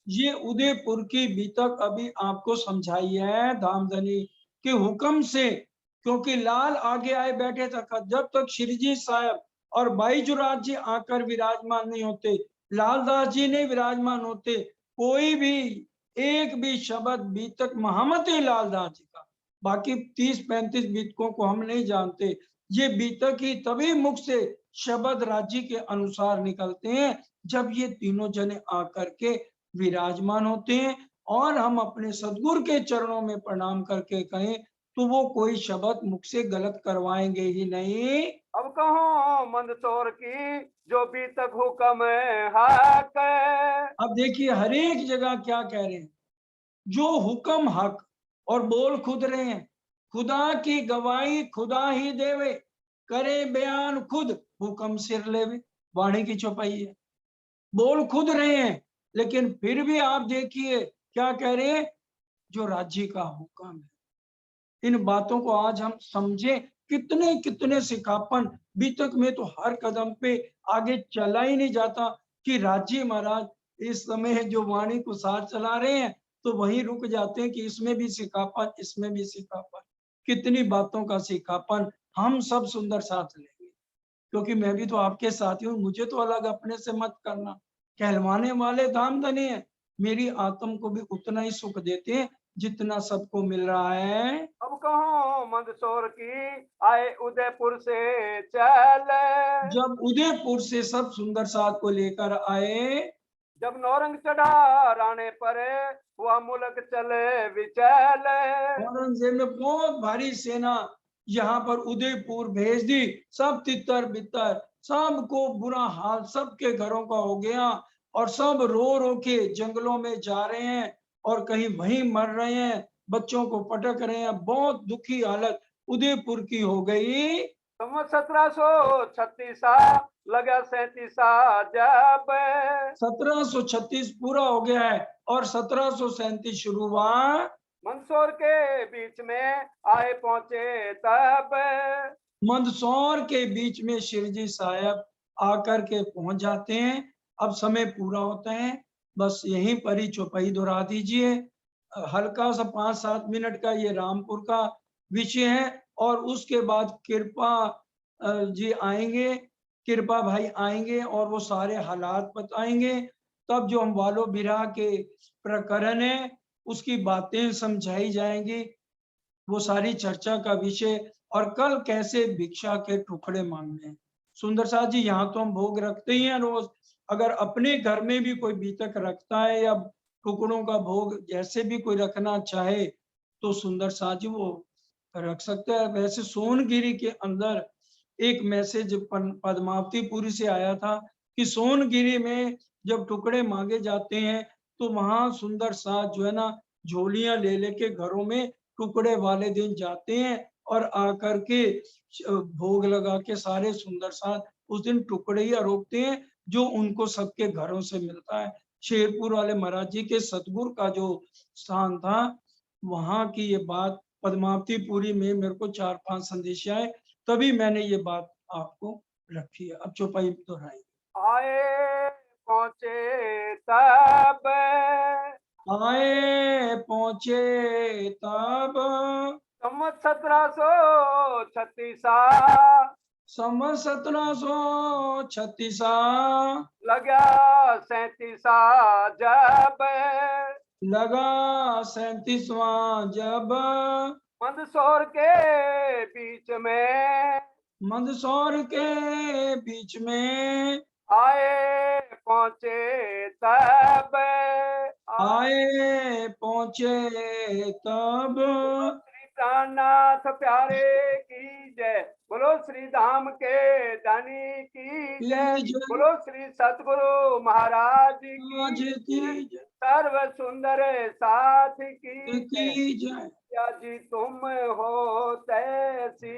ये उदयपुर की बीतक अभी आपको समझाई है धामधनी के हुक्म से, क्योंकि लाल आगे आए बैठे था। जब तक श्री जी साहब और बाईजुराज जी आकर विराजमान नहीं होते, लालदास जी नहीं विराजमान होते, कोई भी एक भी शब्द बीतक महामती लालदास जी का, बाकी 30-35 बीतकों को हम नहीं जानते। ये बीतक ही तभी मुख से शब्द राज्य के अनुसार निकलते हैं जब ये तीनों जने आकर के विराजमान होते हैं, और हम अपने सदगुरु के चरणों में प्रणाम करके कहें तो वो कोई शब्द मुख से गलत करवाएंगे ही नहीं। अब कहो मंदसौर की जो बीतक हुक्म हक। अब देखिए हर एक जगह क्या कह रहे हैं, जो हुक्म हक, और बोल खुद रहे हैं, खुदा की गवाही खुदा ही देवे, करे बयान खुद हुक्म सिर लेवे। वाणी की चौपाई है, बोल खुद रहे हैं, लेकिन फिर भी आप देखिए क्या कह रहे हैं, जो राज्य का हुक्म है। इन बातों को आज हम समझे, कितने कितने सिखापन बीतक में तो हर कदम पे आगे चला ही नहीं जाता कि राज्य महाराज इस समय जो वाणी को साथ चला रहे हैं, तो वहीं रुक जाते हैं कि इसमें भी सिखापन, इसमें भी सिखापन। कितनी बातों का सिखापन हम सब सुंदर साथ लेंगे, क्योंकि मैं भी तो आपके साथी हूँ, मुझे तो अलग अपने से मत करना। कहलवाने वाले धाम धनी है, मेरी आत्म को भी उतना ही सुख देते हैं जितना सबको मिल रहा है। अब कहो मंदसौर की आए उदयपुर से चल। जब उदयपुर से सब सुंदर साथ को लेकर आए, जब नौरंग चढ़ा राणे पर, हुआ मुल्क चले विचल। औरंगजेब ने बहुत भारी सेना यहाँ पर उदयपुर भेज दी। सब तितर बितर, सबको बुरा हाल, सबके घरों का हो गया, और सब रो रो के जंगलों में जा रहे हैं और कहीं वहीं मर रहे हैं, बच्चों को पटक रहे हैं। बहुत दुखी हालत उदयपुर की हो गई। 1736 लगा 37 जब। 1736 पूरा हो गया है और 1737 शुरू हुआ। मंदसौर के बीच में आए पहुंचे तब। मंदसौर के बीच में शिवजी साहब आकर के पहुंच जाते हैं। अब समय पूरा होता है, बस यहीं पर ही चौपाई दोहरा दीजिए। हल्का सा 5-7 मिनट का ये रामपुर का विषय है, और उसके बाद कृपा जी आएंगे, कृपा भाई आएंगे और वो सारे हालात बताएंगे। तब जो हम वालो बिरहा के प्रकरण है उसकी बातें समझाई जाएंगी, वो सारी चर्चा का विषय। और कल कैसे भिक्षा के टुकड़े मांगने हैं, सुंदर साथ जी यहाँ तो हम भोग रखते ही हैं रोज, अगर अपने घर में भी कोई बीतक रखता है या टुकड़ों का भोग जैसे भी कोई रखना चाहे तो सुंदर साथ जी वो रख सकता है। वैसे सोनगिरी के अंदर एक मैसेज पद्मावतीपुरी से आया था कि सोनगिरी में जब टुकड़े मांगे जाते हैं तो वहां सुंदर साथ जो है ना झोलियां ले लेके घरों में टुकड़े वाले दिन जाते हैं और आकर के भोग लगा के सारे सुंदर साथ उस दिन टुकड़े ही रोकते हैं जो उनको सबके घरों से मिलता है। शेरपुर वाले महाराज जी के सतगुरु का जो स्थान था वहां की ये बात पद्मावतीपुरी में मेरे को 4-5 संदेश आए, तभी मैंने ये बात आपको रखी है। अब चौपाई दोहराई। आए पहुँचे तब आए पहुंचे तब संवत 1736 सन 1736 लगा 37 जब लगा 37वां जब मंदसौर के बीच में मंदसौर के बीच में आए पहुँचे तब आए पहुंचे तब श्री प्राणनाथ प्यारे की जय, बोलो श्री धाम के दानी की जय, जय बोलो श्री सतगुरु महाराज आज की की जय, जय सर्व सुंदर साथ की जय, की जय। या जी तुम हो तैसी